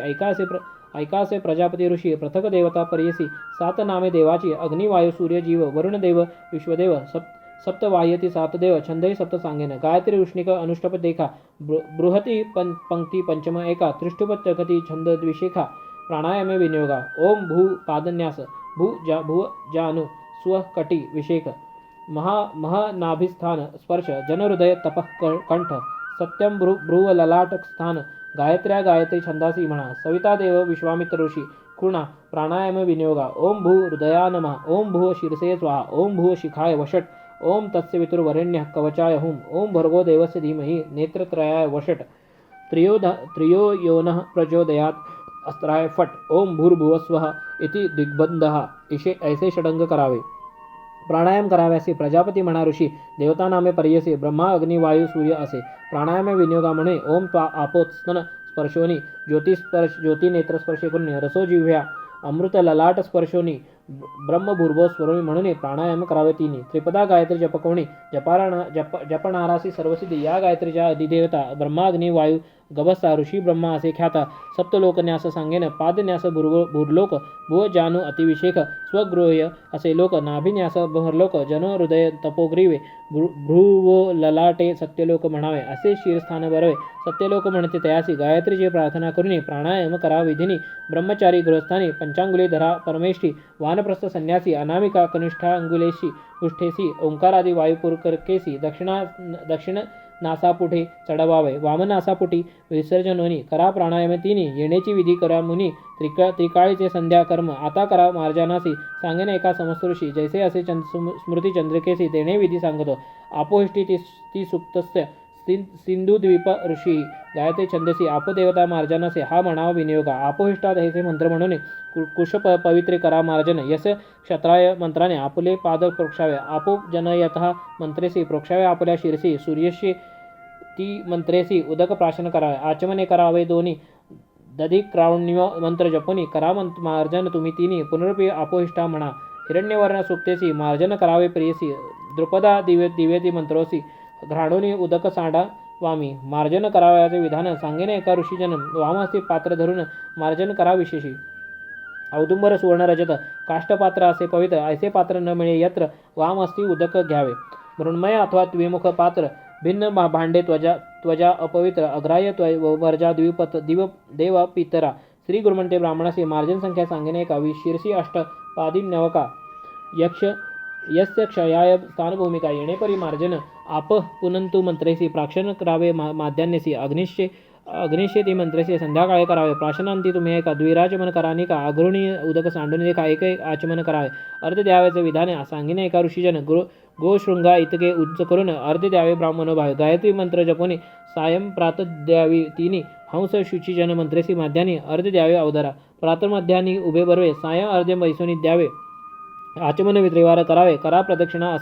ऐका असे प्रजापती ऋषी पृथक देवता परियसी सात नामे देवाची अग्नि वायू सूर्य जीव वरुण देव विश्वदेव सप्त वायती सात देव छंदही सप्त सांगेन गायत्री उष्णिक अनुष्टप देखा बृहती पंक्ती पंचम एका त्रिष्टुप चकती छंद द्विशेखा प्राणायाम विनियोगा ओम भू पादन्यास भू जानु स्व कटी विषेक महानाभिस्थान स्पर्श जनहृदय तपः कंठ सत्यम भ्रुव ललाट स्थान गायत्री छंदासी म्हणा सविता देव विश्वामित्र ऋषी खुणा प्राणायाम विनियोगा ओम भू हृदया नमः ओम भू शिरसे स्वाहा ओम भू शिखाय वषट ओम तस्य वितुर्वरेण्यः कवचाय हुम ओम भर्गो देवस्य धीमहि नेत्रत्रयाय वषट त्रियो योनः प्रचोदयात् अस्त्राय फट ओम भूर्भुवस्वः इति दिग्बंधः ऐसे षडंग करावे प्राणायाम कराव्यासी प्रजापती म्हणा ऋषी देवता नामे पर्यसी ब्रह्मा अग्नि वायू सूर्य असे प्राणायाम विनियोगा म्हणे ओम त्वा आपोत्स्तन स्पर्शोनी ज्योती नेत्र स्पर्शे करून रसो जिव्ह्या अमृत ललाट स्पर्शोनी ब्रह्मभूर्भो स्वरूपी म्हणून प्राणायाम करावे तिनी त्रिपदा गायत्री जपकोणी जपणारासी सर्वसिद्धी या गायत्रीच्या अधिदेवता ब्रह्मा अग्नि वायू गवस्ता ऋषी ब्रह्मा असे ख्याता सप्तलोकन्यास सांगेन पादन्यास भूर्लोक भुव जानू अतिविशेख स्वगृह्य असे लोक नाभिन्यास भरलोक जन हृदय तपोग्रीवे भ्रुवो ललाटे सत्यलोक म्हणावे असे शिरस्थान बरवे सत्यलोक म्हणते तयासी गायत्रीची प्रार्थना करून प्राणायाम करा विधिनी ब्रह्मचारी गृहस्थानी पंचांगुली धरा परमेष्ठी वानप्रस्थ संन्यासी अनामिका कनिष्ठा अंगुलेशी उष्ठेसी ओंकारादी वायुपूरकर्केसी दक्षिण नासापुठे चढवावे वामन नासापुटी विसर्जनोनी करा प्राणायाम तिनी येण्याची विधी करा मुनी त्रिकाळीचे संध्या कर्म आता करा मार्जानासी सांगेन एका समस्तऋषी जैसे असे स्मृती चंद्रिकेसी तेणे विधी सांगतो आपोहिष्टी ती सुप्तस्य सिंधुद्वीप ऋषी गायत्री छंदसी आपोदेवता मार्जनासे हा म्हणावा विनियोगा आपोहिष्टात हे मंत्र म्हणून कुश पवित्रे करा मार्जन यस क्षत्राय मंत्राने आपुले पाद प्रोक्षावे आपो जनयत मंत्रेसी प्रोक्षावे आपुल्या शिरसी सूर्यशी ती मंत्रेसी उदक प्राशन करावे आचमने करावे दोन्ही दधी क्रावण्य मंत्र जपुनी करा मार्जन तुम्ही तिन्ही पुनरुपी आपोहिष्ठा म्हणा हिरण्यवर्ण सुप्तेसी मार्जन करावे प्रियसी द्रुपदा दिव्यती मंत्रोसी घ्राणोनी उदक सांडा वामी मार्जन करावयाचे विधान सांगेने एका ऋषीजन वामहस्ती पात्र धरून मार्जन करा विशेषी औदुंबर सुवर्ण रजत काष्टपात्र असे पवित्र ऐसे पात्र न मिळे यत्र वामहस्ती उदक घ्यावे मृण्मय अथवा द्विमुख पात्र भिन्न भांडे त्वजा अपवित्र अग्राह्य वर्जा देव पितरा श्री गुरुमंते ब्राह्मणासी मार्जन संख्या सांगेने एका शीर्षी अष्टपादी नवका यस्य क्षयाय स्थानभूमिका येणेपरी मार्जन आप पुनंतु मंत्रेसी प्राक्षण करावे माध्यान्यसी अग्निशे ती मंत्रेसी संध्याकाळी करावे प्राशनांती तुम्ही एका द्विराचमन करानी का अग्रुणी उदक सांडून एका एक आचमन करावे अर्ध द्यावेचे विधाने सांगिने एका ऋषीजन गोशृंगा इतके उच्च करून अर्ध द्यावे ब्राह्मण भावे गायत्री मंत्र जपोनी सायं प्रात द्यावी तिनी हंस शुचीजन मंत्रेसी माध्यानी अर्ध द्यावे अवधरा प्रातर्मध्यानी उभे बरवे सायं अर्ध मैसोनी द्यावे आचमन वित्रिवार करावे करा प्रदक्षिणा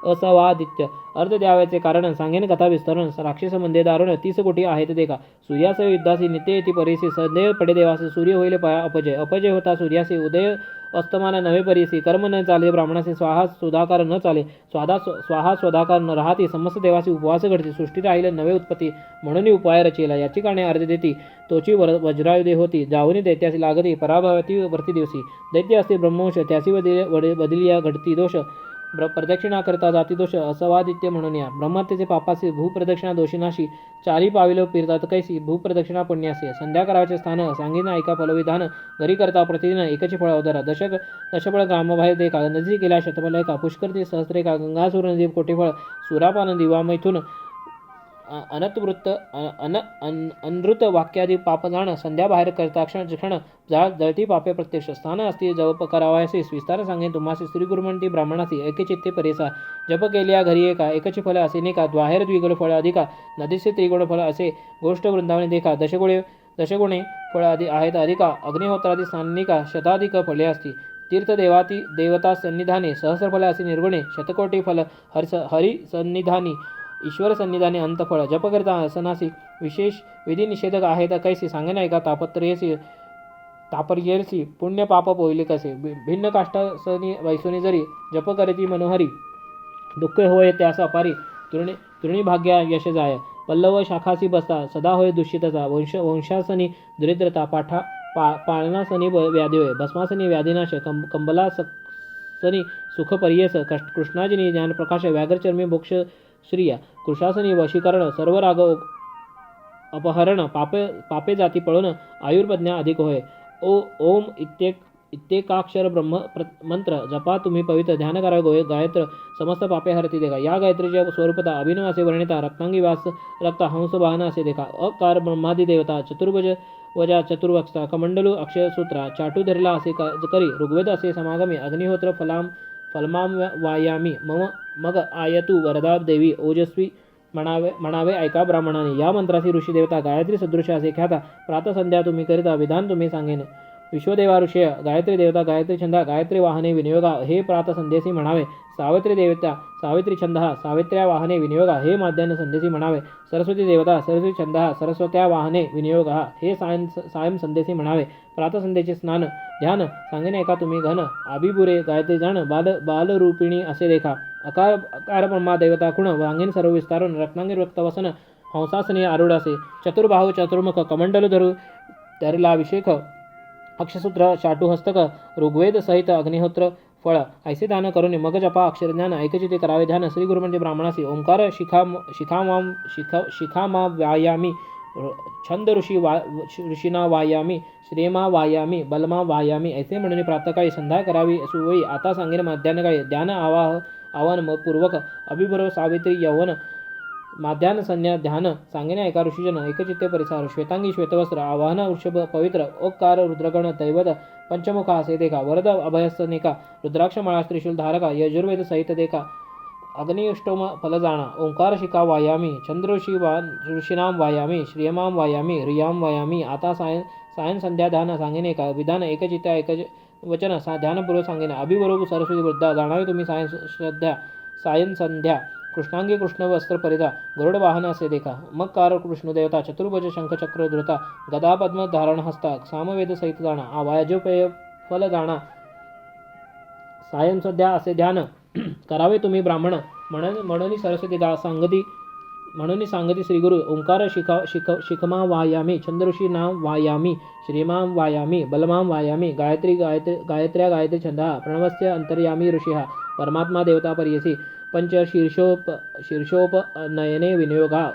असवादित्य अर्ध द्याव्याचे कारण सांगेन कथा विस्तरण राक्षस मंदे दारुण 30 कोटी आहेत देखा सूर्यास युद्धासी नित्य येती परीसी सदैव पडे देवासे सूर्य होईल अपजय होता सूर्यासी उदय अस्तमान नवे परीसी कर्म न चाले ब्राह्मणासे स्वाहा सुधाकार न चाले स्वाहा स्वधाकार न राहती समस्त देवासी उपवास घडते सृष्टी राहिले नवे उत्पत्ती म्हणून उपाय रचेला याची कारणे अर्ध देती तोची वज्रायुधे होती जाऊनी दैत्यासी लागती पराभवती वरती दिवसी दैत्य असते ब्रह्मवंश त्यासी बदलिया घडती दोष प्रदक्षिणा करता जातीदोष असवादित्य म्हणून या ब्रह्मतेचे पापासी भूप्रदक्षिणा दोषिनाशी चारी पाविलो फिरतात कैसी भूप्रदक्षिणा पुण्यासी संध्या करावयाचे स्थान सांगिन ऐका फलविधान घरी करता प्रतिदिन एकची फळ उदरा दशफळ ग्रामबाहेर देखा नदी केल्या शतफल एका पुष्करती सहस्रेका गंगासूर नदी कोटीफळ सुरापान दिवा मैथून अनृत वाक्यादी पापजाण संध्या बाहेर करता क्षण जळती पापे प्रत्यक्ष स्थान असती जप करावयासी विस्तार सांगेन तुम्हासी श्री गुरुमंती ब्राह्मणासी एके चित्ते परेसा जप केल्या घरी एका एकची फल असे नेका द्वाहेर द्विगुण फळ अधिका नदीचे त्रिगुण फळ असे गोष्ट वृंदावने देखा दशगुणे फळ आहेत अधिका अग्निहोत्रादी स्थानिका शताधिक फळे असती तीर्थदेवाती देवता सन्निधाने सहस्रफल असे निर्गुणे शतकोटी फल हरी सन्निधानी ईश्वर सन्निधानी अंतफळ जप करता असनासी विशेष विधी निषेधक आहेत कैसे सांगणे ऐका तापर्यसी पुण्य पाप पोहिले कसे भिन्न काष्टासनी वैसोनी जरी जप करती मनोहरी दुःख होय त्यास अपारी तृणी भाग्या यश जाय पल्लव शाखासी बसता सदा होय दुष्यितचा वंशासनी दरिद्रता पाळनासनी व्याधी होय भस्मासनी व्याधीनाश कंबलासनी सुख परियस कृष्णाजिनी ज्ञानप्रकाश व्याघ्रचर्मी मोक्ष श्रिया कृशासनी वशीकरण सर्व राग अपहरण पापे जाती पळून आयुर्प्रज्ञा अधिक होय ओम इत्येकाक्षर ब्रह्म मंत्र जपा तुम्ही पवित्र ध्यान करा गायत्र समस्त पापे हरती देखा या गायत्रीच्या स्वरूपता अभिनव असे वर्णिता रक्तांगी वास रक्त हंस वाहन असे देखा अकार ब्रह्मादी देवता चतुर्भुज वजा चतुर्वक्ता कमंडलू अक्षयसूत्रा चाटू धरला असे करी ऋग्वेद असे समागमी अग्निहोत्र फलमाम वायामी मग आयतु वरदा देवी ओजस्वी म्हणावे ऐका ब्राह्मणाने या मंत्राची ऋषी देवता गायत्री सदृश असे ख्याता प्रातसंध्या तुम्ही करिता विधान तुम्ही सांगेन विश्वदेवा ऋषय गायत्री देवता गायत्री छंदा गायत्री वाहने विनियोगा हे प्रातसंध्येसी म्हणावे सावित्री देवता सावित्री छंद सावित्र्या वाहने विनियोगा हे माध्यान्ह संध्येसी म्हणावे सरस्वती देवता सरस्वती छंद सरस्वत्या वाहने विनियोग हे सायं संध्येसी म्हणावे प्रातसंध्येचे स्नान ध्यान सांगेने एका तुम्ही घन आबिबुरे गायत्री जण बालरूपिणी असे देखा अकार ब्रह्मा देवता खुण वांगीन सर्व विस्तारून रत्नांगी रक्तवसन हंसासनी आरूढ असे चतुर्बाहू चतुर्मुख कमंडलू धरला अभिषेक अक्षसूत्र चाटू हस्तक ऋग्वेद सहित अग्निहोत्र फळ ऐसे ध्यान करून मग जपा अक्षरज्ञान ऐकचिते करावे ध्यान श्री गुरु म्हणजे ब्राह्मणासी ओंकार शिखामा व्यायामी छंद ऋषीना वायामी श्रेमा वायामी बलमा वायामी ऐसे म्हणून प्रातःकाळी संध्या करावी सुवयी आता सांगेन माध्यान्हकाळी ध्यान आवाहन पूर्वक अभिभव सावित्री यवन माध्यान संज्ञा ध्यान सांगेने एका ऋषीजन एकचित्ते परिसार श्वेतांगी श्वेतवस्त्र आवाहन वृषभ पवित्र ओकार रुद्रगण दैवत पंचमुखा असे देखा वरद अभयस्तनिका रुद्राक्ष माळा त्रिशूल धारका यजुर्वेद सहित देखा अग्निष्टोम फलजाणा ओंकार शिका वायामी चंद्रऋषी ऋषीनाम वायामी श्रियमाम वायामी रियाम वायामी आता सायन संध्या ध्यान सांगेने का विधान एकचित्ता वचन ध्यानपूर्वक सांगेने अभिबरोबर सरस्वती वृद्धा जाणावे तुम्ही सायन संध्या कृष्णांगी कृष्ण वस्त्र परिधा गरुड वाहन असे देखा मग कार कृष्णदेवता चतुर्भुज शंख चक्र धृता गदा पद्म धारण हस्ता सामवेद सहित जाणा आवाजोपय फल जाणा सायं सध्या असे ध्यान करावे तुम्ही ब्राह्मण म्हणून सरस्वती सांगती म्हणून सांगती श्रीगुरु ओंकार शिखमा वायामी चंद्रऋषी नाम वायामी श्रीमाम वायामी बलमाम वायामी गायत्र्या गायत्री छंदा प्रणवस्य अंतर्यामी ऋषिहा परमात्मा देवता पर्यसी पंच शीर्षोप नयने विनियोगा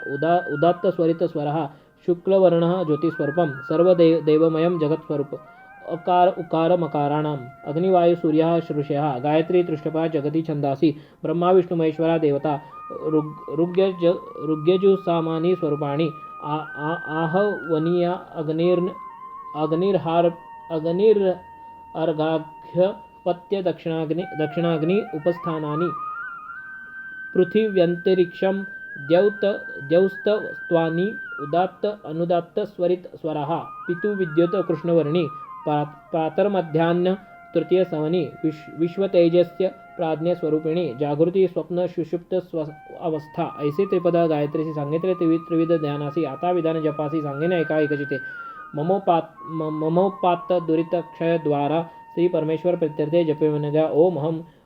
उदात्त स्वरित स्वरः शुक्लवर्णः ज्योतिस्वरूपम सर्व देवमयम जगत्स्वरूप अकार उकार मकाराणाम अग्निवायु सूर्यः ऋषयः गायत्री तृष्टपा जगती छंदासी ब्रह्मा विष्णु महेश्वरा देवता ऋग्यजुसामानी स्वरूपाणि आहवनीया अग्निर्हार्घ्य पत्य दक्षिणाग्नि उपस्थानानि पृथिव्यंतरिक्षम द्यौस्तत्वानि उदात्त अनुदात्त स्वरित स्वरः पितु विद्युत कृष्णवर्णी प्रातर्मध्याह्न तृतीय सवनी विश्वतेजस्य प्राज्ञ स्वरूपिणी जागृती स्वप्न सुषुप्त अवस्था ऐसे त्रिपद गायत्रीसी सांगितले त्रिविध ध्यानासी आता विधान जपासी सांगेने एका एकचिते ममोपात्त दुरितक्षय द्वारा श्री परमेश्वर प्रत्यर्थे जपे मनगा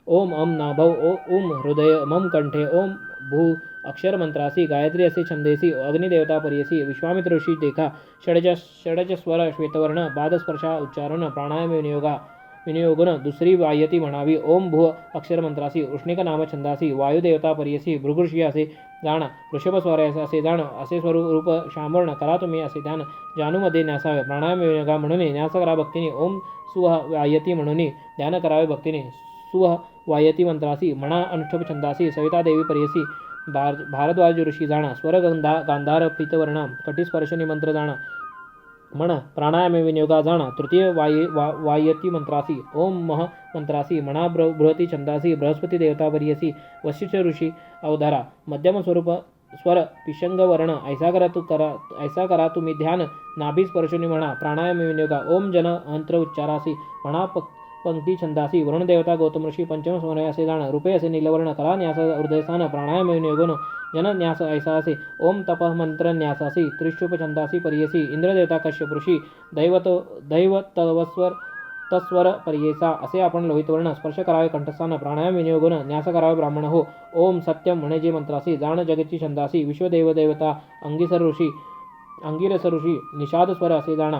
ओम अम नाभव ओम हृदय मम कंठे ओम भू अक्षर मंत्रासी गायत्री असे छंदेसी अग्निदेवता पर्यसी विश्वामित्र ऋषी देखा षडज स्वर श्वेतवर्ण पादस्पर्शा उच्चारण प्राणायाम विनियोगुन दुसरी वायती म्हणावी. ओम भुव अक्षर मंत्रासी उष्णिक नाम छंदासी वायुदेवता पर्यसी भृगुषी असे जाण. वृषभ स्वर असे जाण. असे स्वरूप शांबर्ण करा तुम्ही असे ध्यान. जानूमध्ये न्यासावे प्राणायाम विनियोगा म्हणून न्यास करा भक्तीने. ओम सुह वायती म्हणून ध्यान करावे भक्तीने. सुह वायती मंत्रासी म्हणा अनुष्ठप छंदासी सविता देवी पर्यसी भारद्वाज ऋषी जाणा. स्वर गांधार पीतवर्णा कटिस्पर्शनी मंत्र जाणा. म्हण प्राणायाम विनियोगा जाणा. तृतीय वायती मंत्रासी ओम मह मंत्रासी म्हणा बृहती छंदासी बृहस्पती देवता पर्यसी वशिष्ठ ऋषी अवधारा. मध्यम स्वरूप स्वर पिशंग वर्ण ऐसा करा तुम्ही ध्यान. नाभी स्पर्शनी म्हणा प्राणायाम विनियोगा. ओम जन मंत्र उच्चारासी म्हणा पंक्ती छंदासी वरुण देवता गौतम ऋषी पंचम स्मरण असे जाण. रूपे असे नीलवर्ण करा न्यास हृदयस्थान प्राणायाम विनियोगन जन न्यास ऐसा असे. ओम तप मंत्र न्यासासी त्रिशुप छंदासी पर्यसी इंद्रदेवता कश्यप ऋषी दैवतवस्वर तस्वर पर्येसा असे आपण लोहितवर्ण स्पर्श करावे कंठस्थान प्राणायाम विनियोगन न्यास करावे ब्राह्मण हो. ओम सत्यम म्हणजे मंत्रासी जाण जगतची छंदासी विश्वदेव देवता अंगिरस ऋषी निषाद स्वर असे जाणा.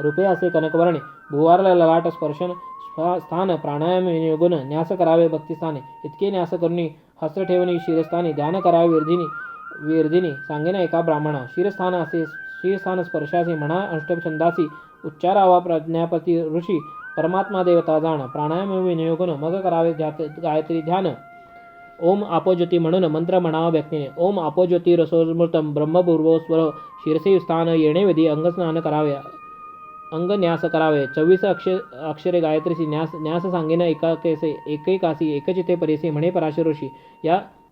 रूपे असे कनकवर्णे भुवार ललाट स्पर्शन स्थान प्राणायाम विनियोगन न्यास करावे भक्तिस्थाने. इतके न्यास करुणी हस्त ठेवणी शिरस्थानी ध्यान करावे वेर्धिनी सांगेना एका ब्राह्मणा. शिरस्थान स्पर्शासी म्हणा अष्टप छंदासी उच्चारावा प्रज्ञापती ऋषी परमात्मा देवता जाण. प्राणायाम विनियोगन मग करावे गायत्री ध्यान. ओम आपोज्योती म्हणून मंत्र म्हणावा व्यक्तीने. ओम आपोज्योती रसोमृतम ब्रह्मपूर्वस्वर शिरसी स्थान येणे विधी अंगस्नान करावे अंगन्यास करावे. 24 अक्षरे गायत्रीसी न्यास सांगेन एकेकासी एकचिते परिसी म्हणे पराशर ऋषी.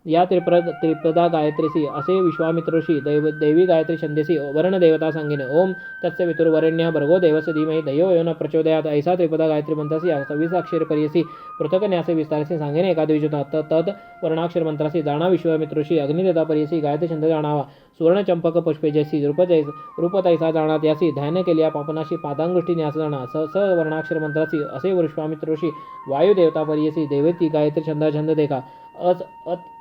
या त्रिपदा गायत्रीसी असे विश्वामित्र ऋषी दैवी गायत्री छंदेसी वर्ण देवता सांगेन. ओम तत्स्य वितुर्वरेण्य भर्गो देवस्य धीमहि धियो यो न प्रचोदयात् ऐसा त्रिपदा गायत्री मंत्रासी 26 अक्षर परियसी पृथक न्यासे विस्तारसी सांगेन एका द्विजुता. तद वर्णाक्षर मंत्रासी जाणा विश्वामित्र ऋषी अग्निदेवता परियसी गायत्री छंद जाणावा. सुवर्ण चंपक पुष्पे जैसी रूप तैसा जाणा त्यासी ध्यान केल्या पापनाशी पादांगुष्ठी न्यास जाणा. स वर्णाक्षर मंत्रासी असे विश्वामित्र ऋषी वायुदेवता परियसी देवती गायत्री छंद देखा.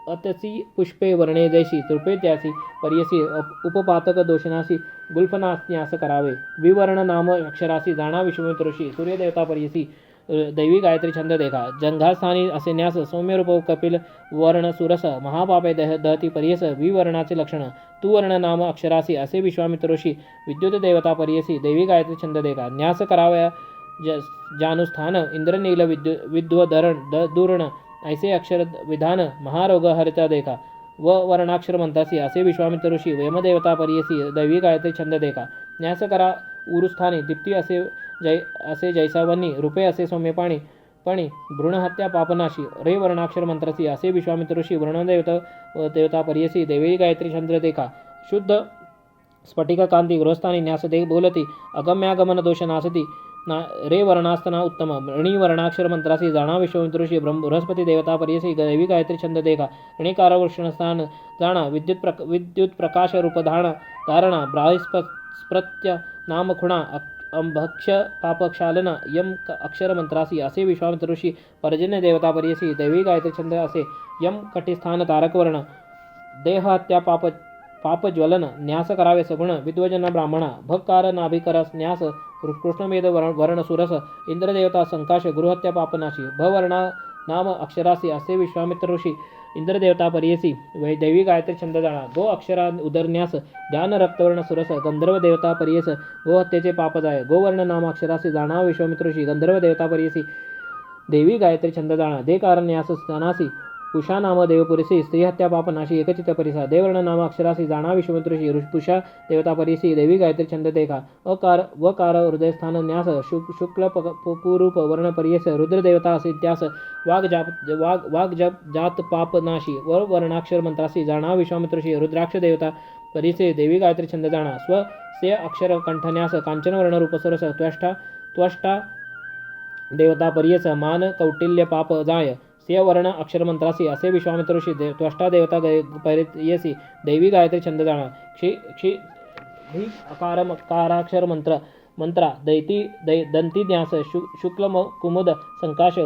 अतसी पुष्पे वर्णे जैसी तृपे त्यासी पर्यसी उपपातक दोषनासी गुल्फनान्यास करावे. विवर्ण नाम अक्षरासी जाणा विश्वामित्र ऋषी सूर्यदेवता पर्यसी दैवी गायत्री छंद देखा. जंघास्थानी असे न्यास सौम्यरूप कपिल वर्ण सुरस महापापे दहती पर्यस विवर्णाचे लक्षण. तू वर्ण नाम अक्षरासी असे विश्वामित्र ऋषी विद्युत देवता पर्यसी दैवी गायत्री छंद देखा. न्यास कराव्या जानुस्थान इंद्रनील विद्वधरण दूर्ण ऐसे अक्षर विधान महारोग हरिता देखा. व वर्णाक्षर मंत्रासी असे विश्वामित्र ऋषी वयमदेवता पर्यसी दैवी गायत्री छंद देखा. न्यास करा उरुस्थानी दीप्ती असे जैसावन्नी रूपे असे सौम्यपाणी भ्रूणहत्या पापनाशी रे वर्णाक्षर मंत्रासी असे विश्वामित्र ऋषी देवता पर्यसी दैवी गायत्री छंद देखा. शुद्ध स्फटिक कांती गृहस्थानी न्यास दे बोलती अगम्यागमन दोष नासती रे वर्णास्तना उत्तम ऋणी वर्णाक्षर मंत्रासी जाणा विश्वामित्र ऋषी बृहस्पती देवता पर्यसी दैवी गायत्री छंद देखा. ऋणिकार वृषणस्थान जाणा विद्युत प्रकाश रूप धारणा ब्राह्स्पत्य नाम खुणा भक्ष पापक्षालन यम अक्षर मंत्रासी असे विश्वामित्र ऋषी पर्जन्य देवता पर्यसी दैवी गायत्री छंद असे. यम कटिस्थान तारक वर्ण देहहत्या पापज्वलन न्यास करावे सगुण विद्वजन ब्राह्मणा. भक्कार नाभिकरस न्यास कृष्णमेध वर्ण सुरस इंद्रदेवता संकाश गृहत्या पापनाशी. भवर्णा नाम अक्षरासी असे विश्वामित्र ऋषी इंद्रदेवता पर्यसी दैवी गायत्री छंद जाणा. गो अक्षरा उदरन्यास ध्यान रक्तवर्ण सुरस गंधर्व देवता पर्यस गोहत्येचे पाप जाय. गोवर्ण नाम अक्षरासी जाणा विश्वामित्र ऋषी गंधर्व देवता पर्यसी देवी गायत्री छंद जाणा. दे कारन्यास स्थानासी पुषा नाम देवपुरीसी स्त्रीहत्या पापनाशी एकचित परिसा. देवर्ण नाम अक्षरासी जाणा विश्वामित्र ऋषी पुषा देवता परिसी दैवी गायत्री छंद देखा. वकार हृदयस्थान न्यास शुक्ल पुरूप वर्ण पर्यस रुद्रदेवता इत्यास वाग जात पापनाशी व वर्णाक्षर मंत्रासी जाणा विश्वामित्र ऋषी रुद्राक्ष देवता परिसे देवी गायत्री छंद जाणा. स्व से अक्षर कंठन्यास कांचन वर्ण रूपसरस त्वष्टा देवता पर्यस मान कौटिल्य पाप जाय. से वर्ण अक्षर मंत्रासी असे विश्वामित्र ऋषी त्वष्टा देवता पर्यसी दैवी गायत्री छंद जाणा. अकाराक्षर मंत्रा दंती न्यास शुक्ल कुमुद संकाश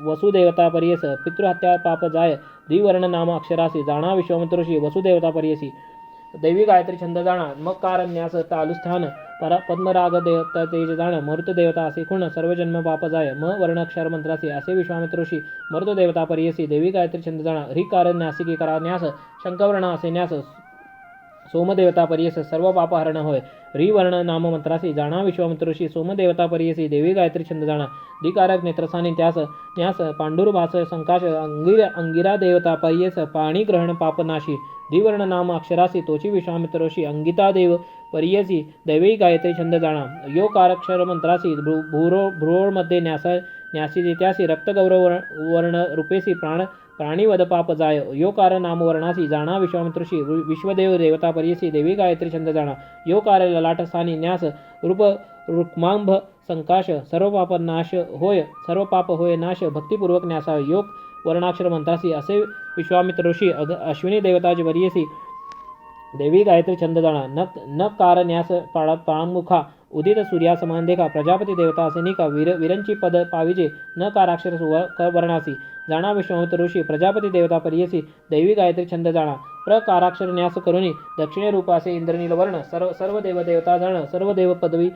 वसुदेवता पर्यस पितृहत्या पाप जाय. द्विवर्ण नाम अक्षरासी जाणा विश्वामित्र ऋषी वसुदेवता पर्यसी दैवी गायत्री छंद जाणा. मग न्यास तालुस्थान पद्मराग देवता तेज जाण मरुत देवता असे खुण सर्व जन्म पाप जाय म वर्णाक्षर मंत्रासी असे विश्वामित्र ऋषी मरुत देवता परियसी देवी गायत्री छंद जाण ह्रीकार न्यासिकी करा न्यास शंखवर्ण असे न्यास सोमदेवता परियस सर्व पापहरण होय ह्रीवर्ण नाम मंत्रासी जाणा विश्वामित्र ऋषी सोमदेवता परियसी देवी गायत्री छंद जाणा दिकारक नेत्रसानी त्यास न्यास पांडुरभास संकाश अंगिरा देवता परियस पाणी ग्रहण पापनाशी द्विवर्ण नाम अक्षरासी तोची विश्वामित्र ऋषी अंगिता देव परियसी दैवी गायत्री छंद जाणा यो कारक्षर मंत्रासी भ्रूमध्ये न्यासी त्यासी रक्तगौरव वर्ण रूपेसी प्राणीवध पाप जाय यो कार नाम वर्णासी जाणा विश्वामित्रशी विश्वदेव देवता परियसी देवी गायत्री छंद जाणा यो कार ललाट स्थानी न्यास रूप रुक्मांभ संकाश सर्व पाप नाश होय सर्व पाप होय नाश भक्तिपूर्वक न्यासा योग वर्णाक्षर मंत्रासी असे विश्वामित्र ऋषी अश्विनी देवताची परियसी देवी गायत्री छंद जाणा न कार न्यास पाळमुखा उदित सूर्या समान देखा प्रजापती देवता असे निका वीरंची पद पाविजे न काराक्षर वर्णासी जाणा विश्वामित्र ऋषी प्रजापती देवता परियसी दैवी गायत्री छंद जाणा प्रकाराक्षर न्यास करुणी दक्षिणे रूप असे इंद्रनील वर्ण सर्व देवता जाण सर्व देव पदवी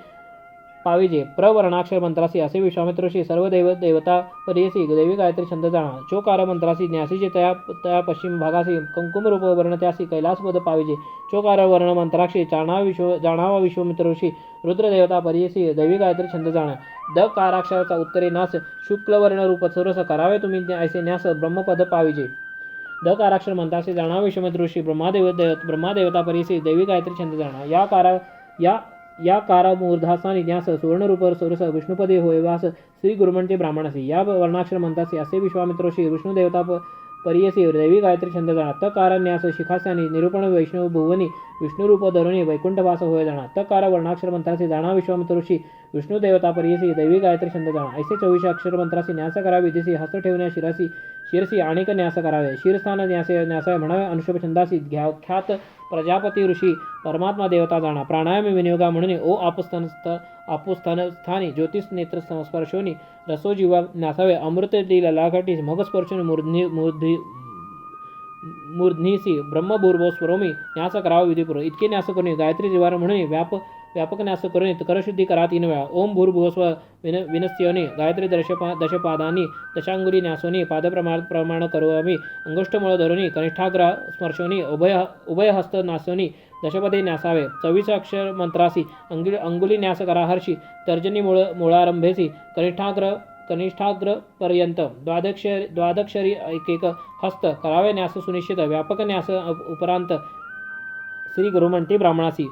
पाविजे प्रवर्णाक्षर मंत्रासी असे विश्वामित्र ऋषी सर्व देवता परियसी देवी गायत्री छंद जाणा चोकार मंत्रासी न्यासीचे तया पश्चिम भागासी कुंकुम रूप वर्ण त्यासी कैलासपद पाविजे चोकार वर्ण मंत्राक्षी जाणावा विश्वामित्र ऋषी रुद्रदेवता परियसी देवी गायत्री छंद जाणा द काराक्षराचा उत्तरे नास शुक्लवर्ण रूप चोरस करावे तुम्ही ऐसे न्यास ब्रह्मपद पाविजे द काराक्षर मंत्रासी जाणा विश्वामित्र ऋषी ब्रह्मादेवता परियसी देवी गायत्री छंद जाणा या कारा मूर्धासानी न्यास सुवर्णरूप सोरस विष्णुपदे होय वास श्री गुरुमंते ब्राह्मणासी या वर्णाक्षर मंत्रासी असे विश्वामित्र श्री विष्णुदेवता परियसी देवी गायत्री छंद जाणा तकार न्यास शिखास्यानी निरूपण वैष्णव भुवनी विष्णुरूप धरुणी वैकुंठवास होय जाणा तकार वर्णाक्षर मंत्रासी जाणा विश्वामित्र ऋषी विष्णुदेवता परियसी देवी गायत्री छंद जाणा ऐसे 24 अक्षर मंत्रासी न्यास करावे दिसी हस्त ठेवण्या शिरसी अनेक न्यास करावे शिरस्थान न्यासावे म्हणावे अनुष्ठ छंदासी ख्यात प्रजापती ऋषी परमात्मा देवता जाणा प्राणायाम विनियोगा म्हणून ओ आपोस्थानी ज्योतिष नेत्र स्पर्शोनी रसो जीवा न्यासावे अमृत ललाघटी मग स्पर्शोनी मूर्धनीसी ब्रह्मभूर्भो स्वरोमी न्यास करावा विधिपूर्व इतके न्यास करून गायत्री जीवार म्हणून व्यापक न्यास करून करशुद्धी करा 3 वेळा ओम भूर्भुवस्व विनस्योनी गायत्री दशपादानी दशांगुली न्यासोनी पादप्रमाण करोमी अंगुष्ठमूळ धरुनी कनिष्ठाग्र स्पर्शोनी उभयहस्त नासोनी दशपदे न्यासावे 24 अक्षर मंत्रासी अंगुली न्यास करा हर्षी तर्जनी मुळारंभेसी कनिष्ठाग्र पर्यंत द्वादक्षरी एक हस्त करावे न्यास सुनिश्चित व्यापक न्यास उपरांत श्री गुरुमंती ब्राह्मणासी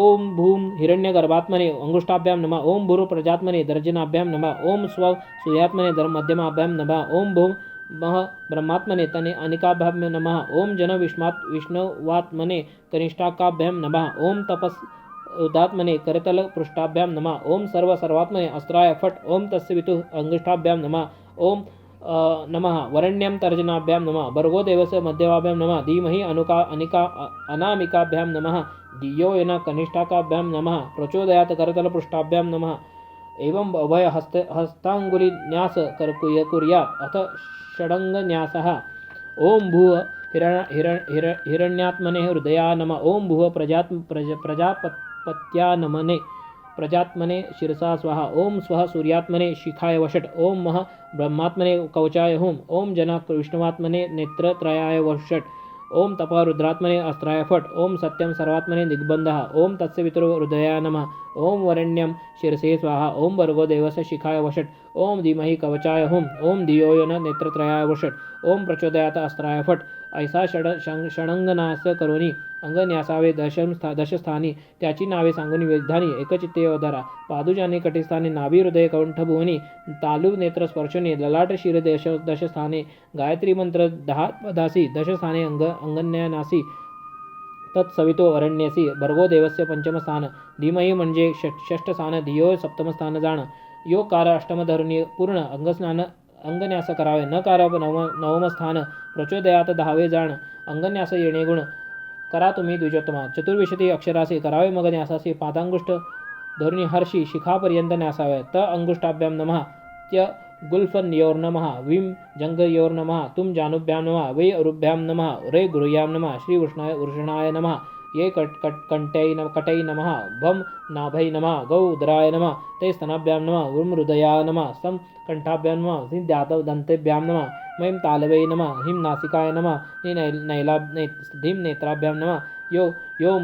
ओम भूम हिरण्यगर्भात्मने अंगुष्ठाभ्याम नमः ओम भूर प्रजात्मने दर्जनाभ्याम नमः ओम स्व सूर्यात्मने मध्यमाभ्याम नमः ओम भूम मह ब्रह्मात्मने तने अनिकाभ्याम नमः ओम जन विष्णुवात्मने कनिष्ठाकाभ्याम नमः ओम तपस उदात्मने करतल पृष्ठाभ्याम नमः ओम सर्वात्मने अस्त्राय फट ओम तस्य वितु अंगुष्ठाभ्याम नमः ओम नमः वरण्यम तर्जनाभ्याम नमः भर्गो देवस्य मध्यमाभ्याम नमः धीमहि अनामिकाभ्याम नमः धियो येन कनिष्ठाकाभ्याम नमः प्रचोदयात करतल पृष्ठाभ्याम नमः एवं अभय हस्तांगुली न्यास कुर्यात् अथ षडंग न्यासः ओम भूः हिरण्यात्मने हृदया नमः ओम भूः प्रजापत्यानमने प्रजात्मने शिरसा स्वाहा ओम स्वः सूर्यात्मने शिखाय वषट ओम मह ब्रह्मात्मने कवचाय होम ओम जना विष्णुवात्मने नेत्रत्रयाय वषट ओम तप रुद्रात्मने अस्त्राय फट ओम सत्यम सर्वात्मने दिग्बंधः ओम तस्य पितरो हृदयाय नमः ओम वरण्यम शिरसे स्वाहा ओम भर्गो देवस्य शिखाय वषट ओम धीमहि कवचाय होम ओम धियो यो न नेत्रत्रयाय वषट ओम प्रचोदयात अस्त्राय फट ऐसा षडंगनाश करोनी अंगन्यासावे दशस्थानी त्याची नावे सांगून विधानी एकचित्ते अवधारा पादुजाने कटिस्थाने नाभी हृदय कंठभुवनी तालु नेत्र स्पर्शने ललाट शिर दशस्थाने गायत्री मंत्र 10 पदासी दशस्थाने अंगन्यानासी तत्सवितो अरण्यसी भर्गो देवस्य पंचम स्थान धीमहि म्हणजे षष्ठ स्थान धियो सप्तम स्थान जाण यो कार अष्टम धरुणी पूर्ण अंगन्यास करावे न कार नवम स्थान प्रचोदयात 10वे जाण अंगन्यास येणे गुण करा तुम्ही द्विजोत्तमा चतुर्विशती अक्षरासी करावे मग न्यासासी पादांगुष्ठ धरुणी हर्षी शिखापर्यंत न्यासावे त अंगुष्ठाभ्याम नमः त्य गुल्फन्योर नमः विम जंगयोर नमः तुम जानुभ्याम नमः वै अरुभ्याम नमः रे गुरुयाम नमः श्री वृषणाय नमः ये कटै नमः भम नाभै नमः गौ उदराय नमः ते स्तनाभ्यां नमः उर्म हृदया नमः सम कंठाभ्यां नमः हिं दंतेभ्यां नमः मयीं तालवै नमः हिं नासिकाय नमः धीं नेत्राभ्यां नमः यो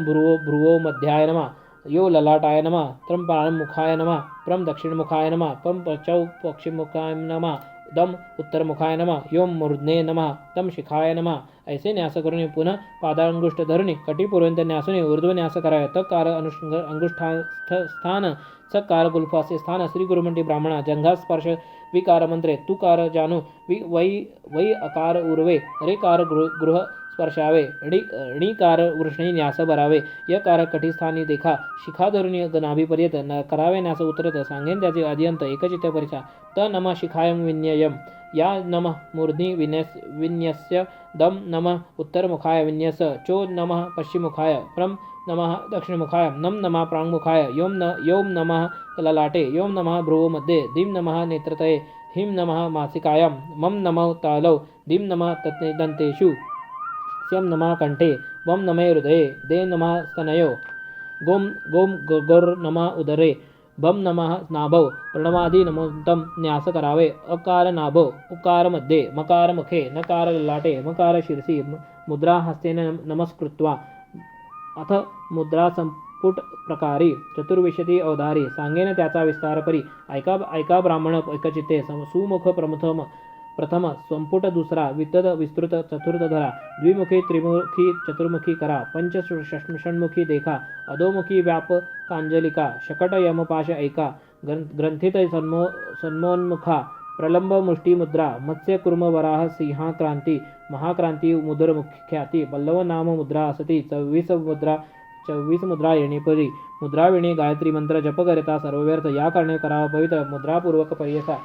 भ्रुवो मध्याय नमः यो ललाटाय नमः त्रम प्राणमुखाय नमः प्रम दक्षिणमुखाय नमः पम पचौ पश्चिममुखाय नमः दम उत्तरमुखाय नमः योम मूर्धने नमः तम शिखाय नमः. ऐसे न्यास करून पुनः पादांगुष्ठ धरुणी कटीपर्यंत न्यासून ऊर्ध्व न्यास करावे. तकार अंगुष्ठास्थान सकार गुल्फासे स्थान श्री गुरुमंटी ब्राह्मणा जंघा स्पर्श विकार मंत्रे तुकार जानू वै अकार उर्वे रेकार गृह स्पर्शावे णीकार वृष्णी न्यास भरावे यकार कठीस्थानी देखा शिखा धरुणी नाभीपर्यंत करावे न्यास उतरत सांगेन त्याचे आद्यंत एकचित्त परिचा त नम शिखायम विन्ययम या नमः मूर्ध्नि विन्यस्य दम नमः उत्तरमुखाय विन्यस चो नमः पश्चिममुखाय प्रम नमः दक्षिणमुखाय नम नमः प्राङ्मुखाय योम नमः ललाटे योम नमः भ्रुवो मध्ये धीं नमः नेत्रतये हिं नमः मासिकायां मम नमः तालौ धीं नमः दन्तेषु स्यं नमः कंठे वम नमः हृदये दे नमः स्तनयो गोम गोर नमः उदरे बम नमः नाभौ प्रणवादी नमोदम न्यास करावे. अकार नाभौ उकार मध्ये मकार मुखे नकार ललाटे मकार शिरसी मुद्रा हस्तेन नमस्कृत्वा अथ मुद्रा संपुट प्रकारी चतुर्विशती अवधारी सांगेन त्याचा विस्तार परी ऐका ब्राह्मण एकचित्ते सुमुख प्रथम संपुट दुसरा विस्तृत चतुर्थ धरा द्विमुखी त्रिमुखी चतुर्मुखी करा पंच षण्मुखी देखा अधोमुखी व्याप कांजलिका शकट यमपाश ऐका ग्रंथित सन्मोन्मुखा प्रलंब मुष्टी मुद्रा मत्स्य कुर्म वराह सिंहाक्रांती महाक्रांती मुद्र मुख्याती पल्लव नाम मुद्रा असती 24 मुद्रा येणेपरी मुद्राविणी गायत्री मंत्र जप करिता सर्वव्यर्थ या कारणे करावा पवित्र मुद्रापूर्वक पर्यसा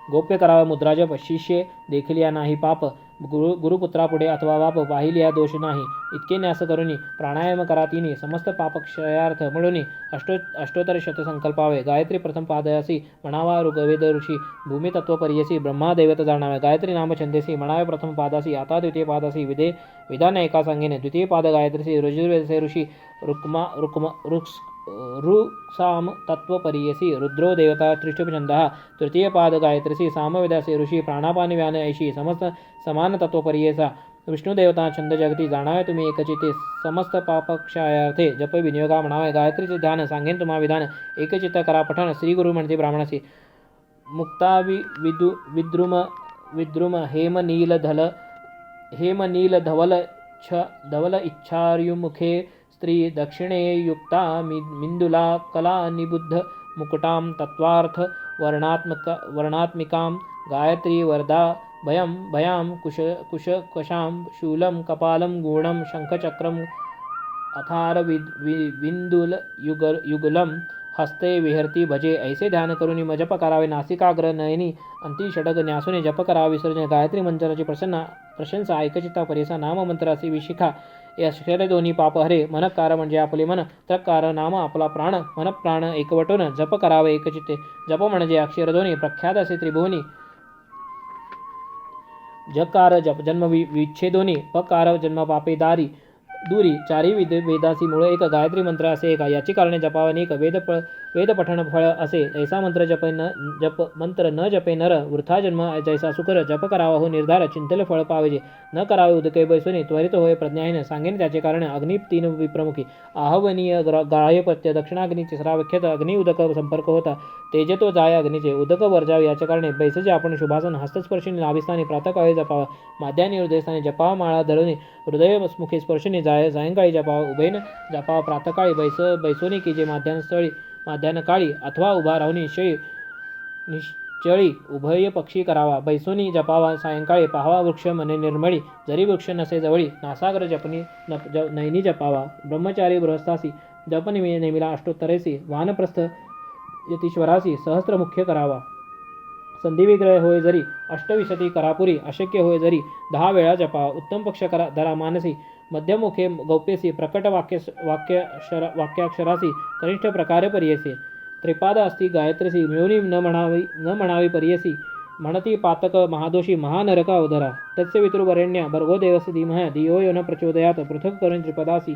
गोप्य करावा मुद्रा जप शिष्ये देखील या नाही पाप गुरुपुत्रापुढे अथवा बाप पाहिल या दोष नाही. इतके न्यास करुनी प्राणायाम करा तिनी समस्त पापक्षयार्थ मिळून अष्टोत्तर शतसंकल्पावे. गायत्री प्रथम पादयासी म्हणावा ऋग्वेद ऋषी भूमितत्व पर्यसी ब्रह्मा दैवत जाणावे. गायत्री नाम छंदेसी म्हणावे प्रथम पादासी आता द्वितीय पादासी विधान एका सांगेने द्वितीय पाद गायत्रीसी ऋजुर्वेदसे ऋषी रुक्साम तत्वपर्यसी रुद्रो देवता त्रिष्टुपछंदः तृतीय पाद गायत्रीसी सामवेदासी ऋषी प्राणापानी व्यान ऐशी समस्त समान तत्वपर्यसा विष्णुदेवता छंद जगती जाणावे तुम्ही एकचित्ते समस्त पापक्षयार्थे जप विनियोगा म्हणावे. गायत्रीचे ध्यान सांगेन तुम्हा विधान एकचित्त करा पठण श्री गुरु म्हणते ब्राह्मणासी मुक्ता विद्रुम हेम नील धवल इच्छार्युमुखे स्त्री दक्षिणे युक्ता मिंदुला कला निबुद्ध मुकुटां तत्वार्थ वर्णात्मिकां गायत्री वरदा भयां कुशकशां शूलं कपालं गुणं शंखचक्रम अथार विंदुल युगलम हस्ते विहरती भजे. ऐसे ध्यान करून जप करावे. नासिकाग्र नयनी अंती षडग न्यासूने जप करावा. विसर्जन गायत्री मंत्राची प्रशंसा एकचित्ता परिसा नाम मंत्राची विशिखा या अक्षरे दोन्ही पाप हरे. मनकार म्हणजे आपले मन त्रकार नाम आपला प्राण मन प्राण एकवटून जप करावे एकचित्ते. जप म्हणजे अक्षर दोन्ही प्रख्यात असे त्रिभुवनी जकार जन्म विच्छेदोनी पकार जन्म पापे दूरी चारी वेदासी मूळ एक गायत्री मंत्र असे एका याची कारणे जपावा अनेक वेद पठण फळ असे. ऐसा मंत्र मंत्र न जपे नर वृथा जन्म जैसा सुकर जप करावा हो निर्धार चिंतल फळ पावेजे न करावे उदके बैसोनी त्वरित होय प्रज्ञाहीन. सांगेन त्याचे कारण अग्नि 3 विप्रमुखी आहवनीय गायपत्य दक्षिणाग्नी तिसरा विख्यात अग्नि उदक संपर्क होता तेजतो जाय अग्नीचे उदक वर्जावे. याच्या कारणे बैसजे आपण शुभासन हस्तस्पर्शिनी नाभिस्थानी प्रातःकाळी जपावा माध्यानी हृदयस्थानी जपावा माळा धरुनी हृदयमुखी स्पर्शिनी सायंकाळी जपावा उभयन जपावा प्रातःकाळी बैसोनी की जे माध्यान्हकाळी अथवा उभा राहून निश्चळी उभय पक्षी करावा. बैसोनी जपावा सायंकाळी पाहावा वृक्ष मने निर्मळी जरी वृक्ष नसे जवळी नासाग्र जपनी नयनी जपावा. ब्रह्मचारी गृहस्थासी जप नेमिला अष्टोत्तरेसी वानप्रस्थ यतीश्वरासी सहस्त्र मुख्य करावा. संधिविग्रह होय जरी अष्टविशती करापुरी अशक्य होय जरी 10 वेळा जपावा. उत्तम पक्ष करा धरा मानसी मध्यमुखे गौप्यसी प्रकट वाक्याक्षरासी कनिष्ठ प्रकारे पर्यसी. त्रिपाद असती गायत्रीसी मिळवणी न म्हणावी पर्यसी म्हणती पातक महादोषी महानरक अवधरा तस्य वितुर्वरेण्य भर्गो देवस्य धीमहि धियो यो न प्रचोदयात पृथक करून त्रिपदासी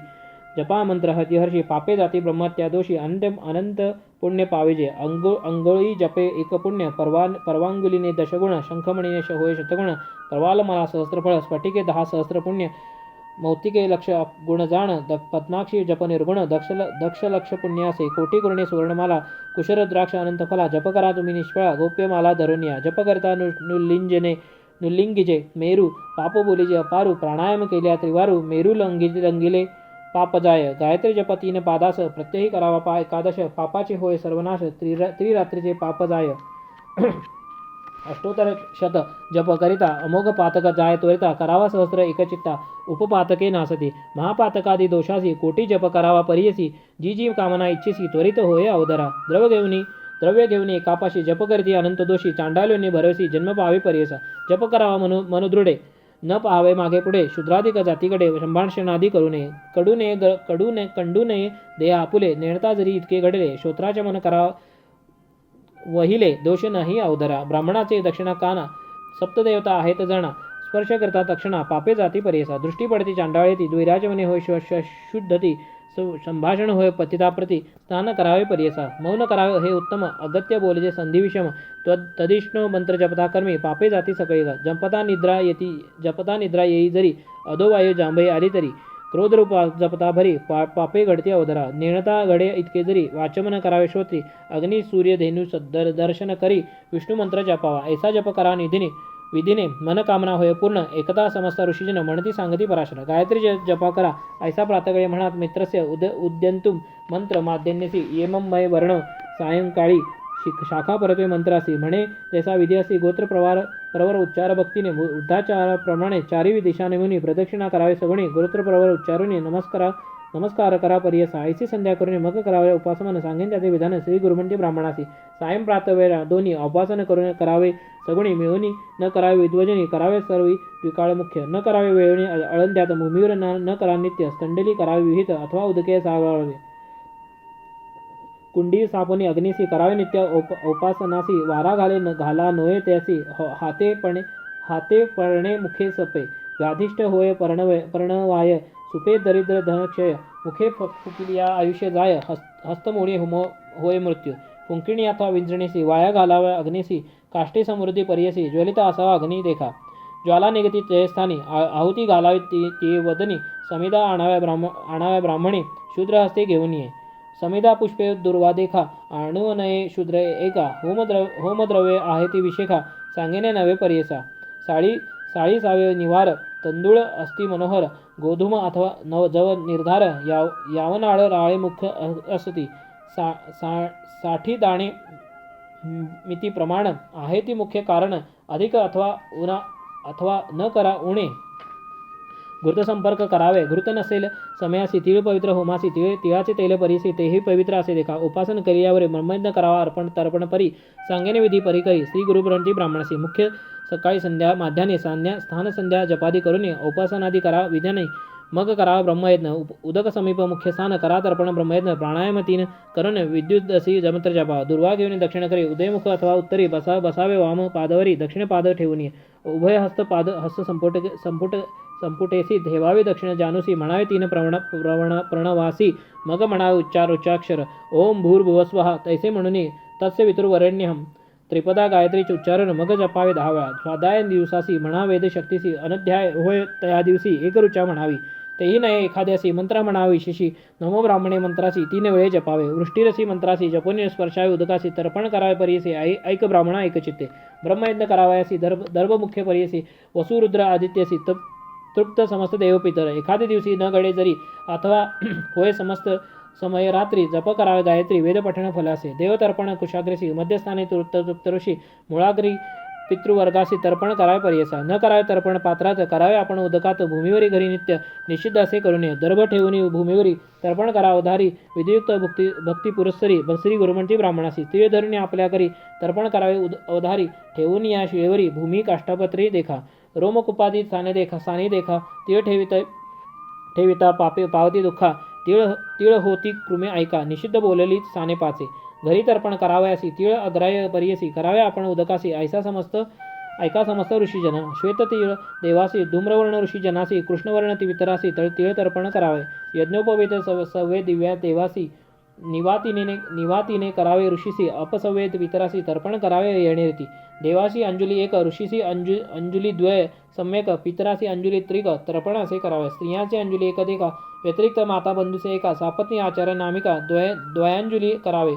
जपा मंत्र हरिहर्षी पापे जाती ब्रह्मत्या दोषी अनंत पुण्य पाविजे अंगोळी जपे एक पुण्य परवांगुलीने दशगुण शंखमणीने होय शतगुण प्रवाल मला सहस्त्रफळ स्फटिके 10 सहस्त्र पुण्य मौतिके लक्ष गुण जाण पद्माक्षी जप निर्गुण दक्ष लक्ष पुण्यासे कोटी गुणे सुवर्णमाला कुशर द्राक्ष अनंत फला जप करा तुम्ही निष्फळा गोप्यमाला धरुनिया जप करता नुल्लिंगिजे मेरू पाप बोलीजे अपारू प्राणायाम केल्या त्रिवारू मेरू लंगिले पाप जाय गायत्री जप 3 पादास प्रत्यही करावा एकादश पापाचे होय सर्वनाश त्रिरात्रीचे पाप जाय अष्टोत्तर शत जप करिता अमोघ पातक जाय त्वरिता करावा सहस्त्र एकचित्ता उपपातके नासती महापातकादी दोषासी कोटी जप करावा परियसी जी कामना इच्छिसी त्वरित होय अवधरा द्रव्य घेऊन एकापाशी जप करीती अनंत दोषी चांडालोनी भरवसी जन्म पावे परियसा जप करावा मनुदृढे न पाहावे मागे पुढे शूद्राधिक जातीकडे संभाषणादी करू नये कंडू नये देह आपुले नेणता जरी इतके घडले श्रोत्राचे मन करा वहिले दोष नाही अवधरा ब्राह्मणाचे दक्षिणा काना सप्तदेवता आहेत जणा स्पर्श करता तक्षणा पापे जाती परियसा दृष्टी पडती चांडाळेती द्वैराजमने होय शुद्धती संभाषण होय पतिताप्रती स्नान करावे परियसा मौन करावे हे उत्तम अगत्य बोलजे संधी विषम तदिष्णो मंत्र जपता कर्मी पापे जाती सकळी जपता निद्रा येई जरी अधोवायू जांभई आली तरी क्रोधरूप जपता भरी पापे घडती अवधरा नेणता घडे इतके जरी वाचमन करावे श्रोत्री अग्नी सूर्य धेनु दर्शन करी विष्णू मंत्र जपावा ऐसा जप करा विधीने मनकामना होय पूर्ण एकता समस्त ऋषीजन म्हणती सांगती पराशर गायत्री जपा करा ऐसा प्रातगळे म्हणत मित्रस्य उद्यंतुम मंत्र माध्यन्यसी येममय वर्ण सायंकाळी शाखा परत्वे मंत्रासी म्हणे जैसा विधी असी गोत्र प्रवर उच्चार भक्तीने वृद्धाचाराप्रमाणे चारी दिशाने मुनी प्रदक्षिणा करावे सगुणी गोत्र प्रवर उच्चारुनी नमस्कार करा परियसा ऐसी संध्या करून मग करावे उपासमान सांगेन त्याचे विधान श्री गुरुमंती ब्राह्मणासी सायं प्रातवेळा दोन्ही उपासन करून करावे सगुणी मिळवणी न करावे विद्वजनी करावे सर्वी विकाळ मुख्य न करावे वेळणी अळंद्यात भूमीवर न करा नित्य स्तंडली करावे विहित अथवा उदके सागावे कुंडी सापणी अग्निसी करावे नित्य उपासनासी वारा घाला नोये त्यासी हाते पळणे मुखे सपे व्याधिष्ट होय पर्णवाय सुपे दरिद्र धनक्षय मुखे फुकिलिया आयुष्य जाय हस्तमोडी होय मृत्यू फुंकिणी अथवा विंजणीसी वाया घालाव्या अग्निसी काष्टी समृद्धी परियसी ज्वलित असावा अग्नी देखा ज्वाला निगती जयस्थानी आहुती घालावी ती वदनी समिधा आणाव्या ब्राह्मणी शूद्र हस्ते घेऊन ये समिधा पुष्पे दुर्वा देखा आणू नये शूद्र एका होमद्रव्य आहे ती विशेखा सांगेने नवे परियसा साळी सावे निवार तंदूळ अस्ति मनोहर गोधूम अथवा जव निर्धार यावनाळ राळे मुख्य असती 60 दाणे मिती प्रमाण आहे ती मुख्य कारण अधिक अथवा न करा उणे घृत संपर्क करावे घृत नसेल समयासी तीळ पवित्र होमासी तिळाचे तेल परिसी तेही पवित्र असे देखा उपासन करियावर ब्रह्मयज्ञ करावा तर्पण परी सांगेने विधी परी करी श्री गुरुग्रंथी ब्राह्मणासी मुख्य सकाळी संध्या माध्याने स्थान संध्या जपादी करून उपासनादी करा विधाने मग करावा ब्रह्मयज्ञ उदक समीप मुख्य स्थान करा तर्पण ब्रह्मयज्ञ प्राणायाम 3 करून विद्युत असी जमत्र जपा दुर्वा घेऊन दक्षिण करी उदयमुख अथवा उत्तरी बसावे वाम पादवरी दक्षिण पाद ठेवून उभय हस्त पाद हस्त संपुटेसी ठेवावे दक्षिण जानुसी म्हणावे 3 प्रणवासी मग म्हणावे उच्चाक्षर ओम भूर्भुवस्वः तैसे म्हणून तस्य वितुर्वरेण्यहं त्रिपदा गायत्रीचे उच्चारण मग जपावे 10 वेळा स्वाध्याय दिवसासी म्हणा वेद शक्तीसी अनध्याय होय तया दिवशी एक ऋचा म्हणावी तेही नये एखाद्यासी मंत्र म्हणावी शिशी नमो ब्राह्मणे मंत्रासी 3 वेळे जपावे वृष्टीरसी मंत्रासी जपोनी स्पर्शावे उदकासी तर्पण करावे परियसी ऐक ब्राह्मणा एकचित्ते ब्रह्मयज्ञ करावयासी दर्भ मुख्य परियसी वसुरुद्र आदित्यसी तृप्त समस्त देवपितर एखाद्या दिवशी न घडे जरी अथवा होय समस्त समय रात्री जप करावे गायत्री वेद पठण फलासे देवतर्पण कुशाग्रेसी मध्यस्थानी तृप्त ऋषी मुळाग्री पितृवर्गासी तर्पण करावे परियसा न करावे तर्पण पात्रात करावे आपण उदकात भूमीवरी घरी नित्य निषिद्ध असे करू नये दर्भ ठेवून भूमीवरी तर्पण करा उधारी विधियुक्त भक्ती पुरस्सरी श्री गुरुमंती ब्राह्मणासी तीळ धरून आपल्या करी तर्पण करावे अवधारी ठेवून या शिवेवरी भूमी काष्टापत्री देखा रोमकुपादी साने देखा तीळ ठेविता पावती दुःखा तीळ होती कृमे ऐका निषिद्ध बोलली साने पाचे घरी तर्पण करावयासी तीळ अग्राय पर्यसी करावे आपण उदकासी ऐका समस्त ऋषीजन श्वेत तीळ देवासी धूम्रवर्ण ऋषीजनासी कृष्णवर्ण वितरासी तीळ तर्पण करावे यज्ञोपवेत सव्वे दिव्या देवासी निवातीने करावे ऋषीसी अपसवेद वितरासी तर्पण करावे येणेरीती देवासी अंजुली एक ऋषीसी अंजुली द्वय सम्यक पितरासी अंजुली त्रिक तर्पण असे करावे स्त्रियांचे अंजुली एका व्यतिरिक्त माता बंधूचे एका सापत्नी आचार्य नामिका द्वयांजुली करावे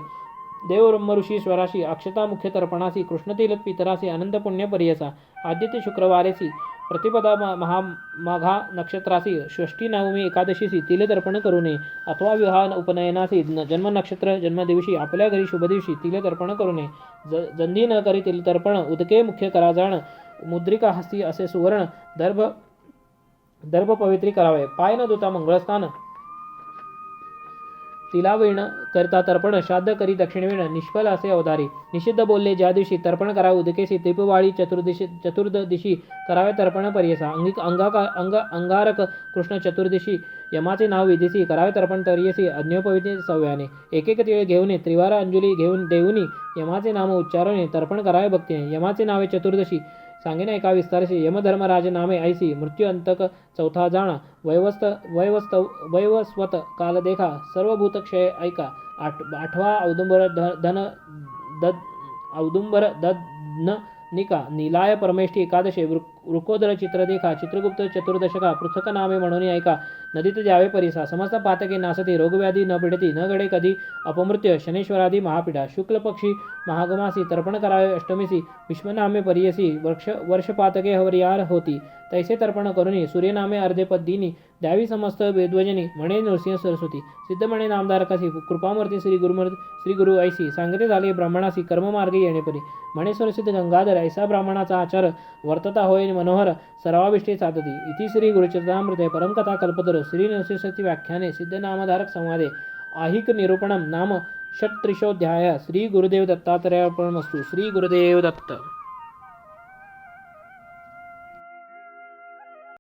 देव ब्रह्म ऋषी स्वराशी अक्षता मुख्य तर्पणासी कृष्णतील पितरासी अनंत पुण्य पर्यसा आदित्य शुक्रवारेसी प्रतिपदा माघा नक्षत्रासी षष्ठी नवमी एकादशीसी तिल तर्पण करू नये अथवा विवाह उपनयनासी जन्म नक्षत्र जन्मदिवशी आपल्या घरी शुभ दिवशी तिल तर्पण करू नये जंधी न करी तिल तर्पण उदके मुख्य कराजाण मुद्रिका हस्ती असे सुवर्ण दर्भ पवित्री करावे पाय न धुता मंगळस्थान तिलावीण करता तर्पण श्राद्ध करी दक्षिणवीण निष्फल असे अवधारी निषिद्ध बोलले ज्या दिवशी तर्पण करावे उदकेसी त्रिपुवाळी चतुर्दशी करावे तर्पण पर्यसा अंगारक कृष्ण चतुर्दशी यमाचे नाव विधीसी करावे तर्पण तर्यसी अज्ञोपविती सव्याने एक तिळ घेऊन त्रिवार अंजुली घेऊन देऊनी यमाचे नाम उच्चारणे तर्पण करावे भक्तीने यमाचे नावे चतुर्दशी सांगेन एका विस्तारशी यमधर्मराज नामे ऐसी मृत्यू अंतक चौथा जाणा वैवस्वत काल देखा सर्वभूत क्षय ऐका आठवा औदुंबर दद्न निका नीलाय परमेष्ठी एकादशे वृकोदर चित्र देखा चित्रगुप्त चतुर्दशका पृथक नामे म्हणून ऐका नदीत जावे परिसा समस्त पातके नासती रोगव्याधी न पिडती न घडे कधी अपमृत्य शनेश्वरादी महापीडा शुक्ल पक्षी महागमासी तर्पण करावे अष्टमीसी विश्वनामे पर्यसी वर्षपातके हवरियार होती तैसे तर्पण करुनी सूर्यनामे अर्धे पद्दिनी द्यावी समस्त वेद्वजनी म्हणे नृसिंह सरस्वती सिद्ध म्हणे नामधारकासी कृपामूर्ती श्री गुरु ऐसी सांगते झाले ब्राह्मणासी कर्ममार्गे येणेपरी म्हणे स्वरसिद्ध गंगाधर ऐसा ब्राह्मणाचा आचार वर्तता होय मनोहर सर्वाभिष्टे साधती इति श्री गुरुचरितामृते परमकथा कल्पतरू श्री नृसिंहस्ती व्याख्याने सिद्ध नामधारक संवादे आहिक निरूपणम नाम षट्त्रिशोऽध्याय श्री गुरुदेव दत्तात्रेयार्पणमस्तु श्री गुरुदेव दत्त।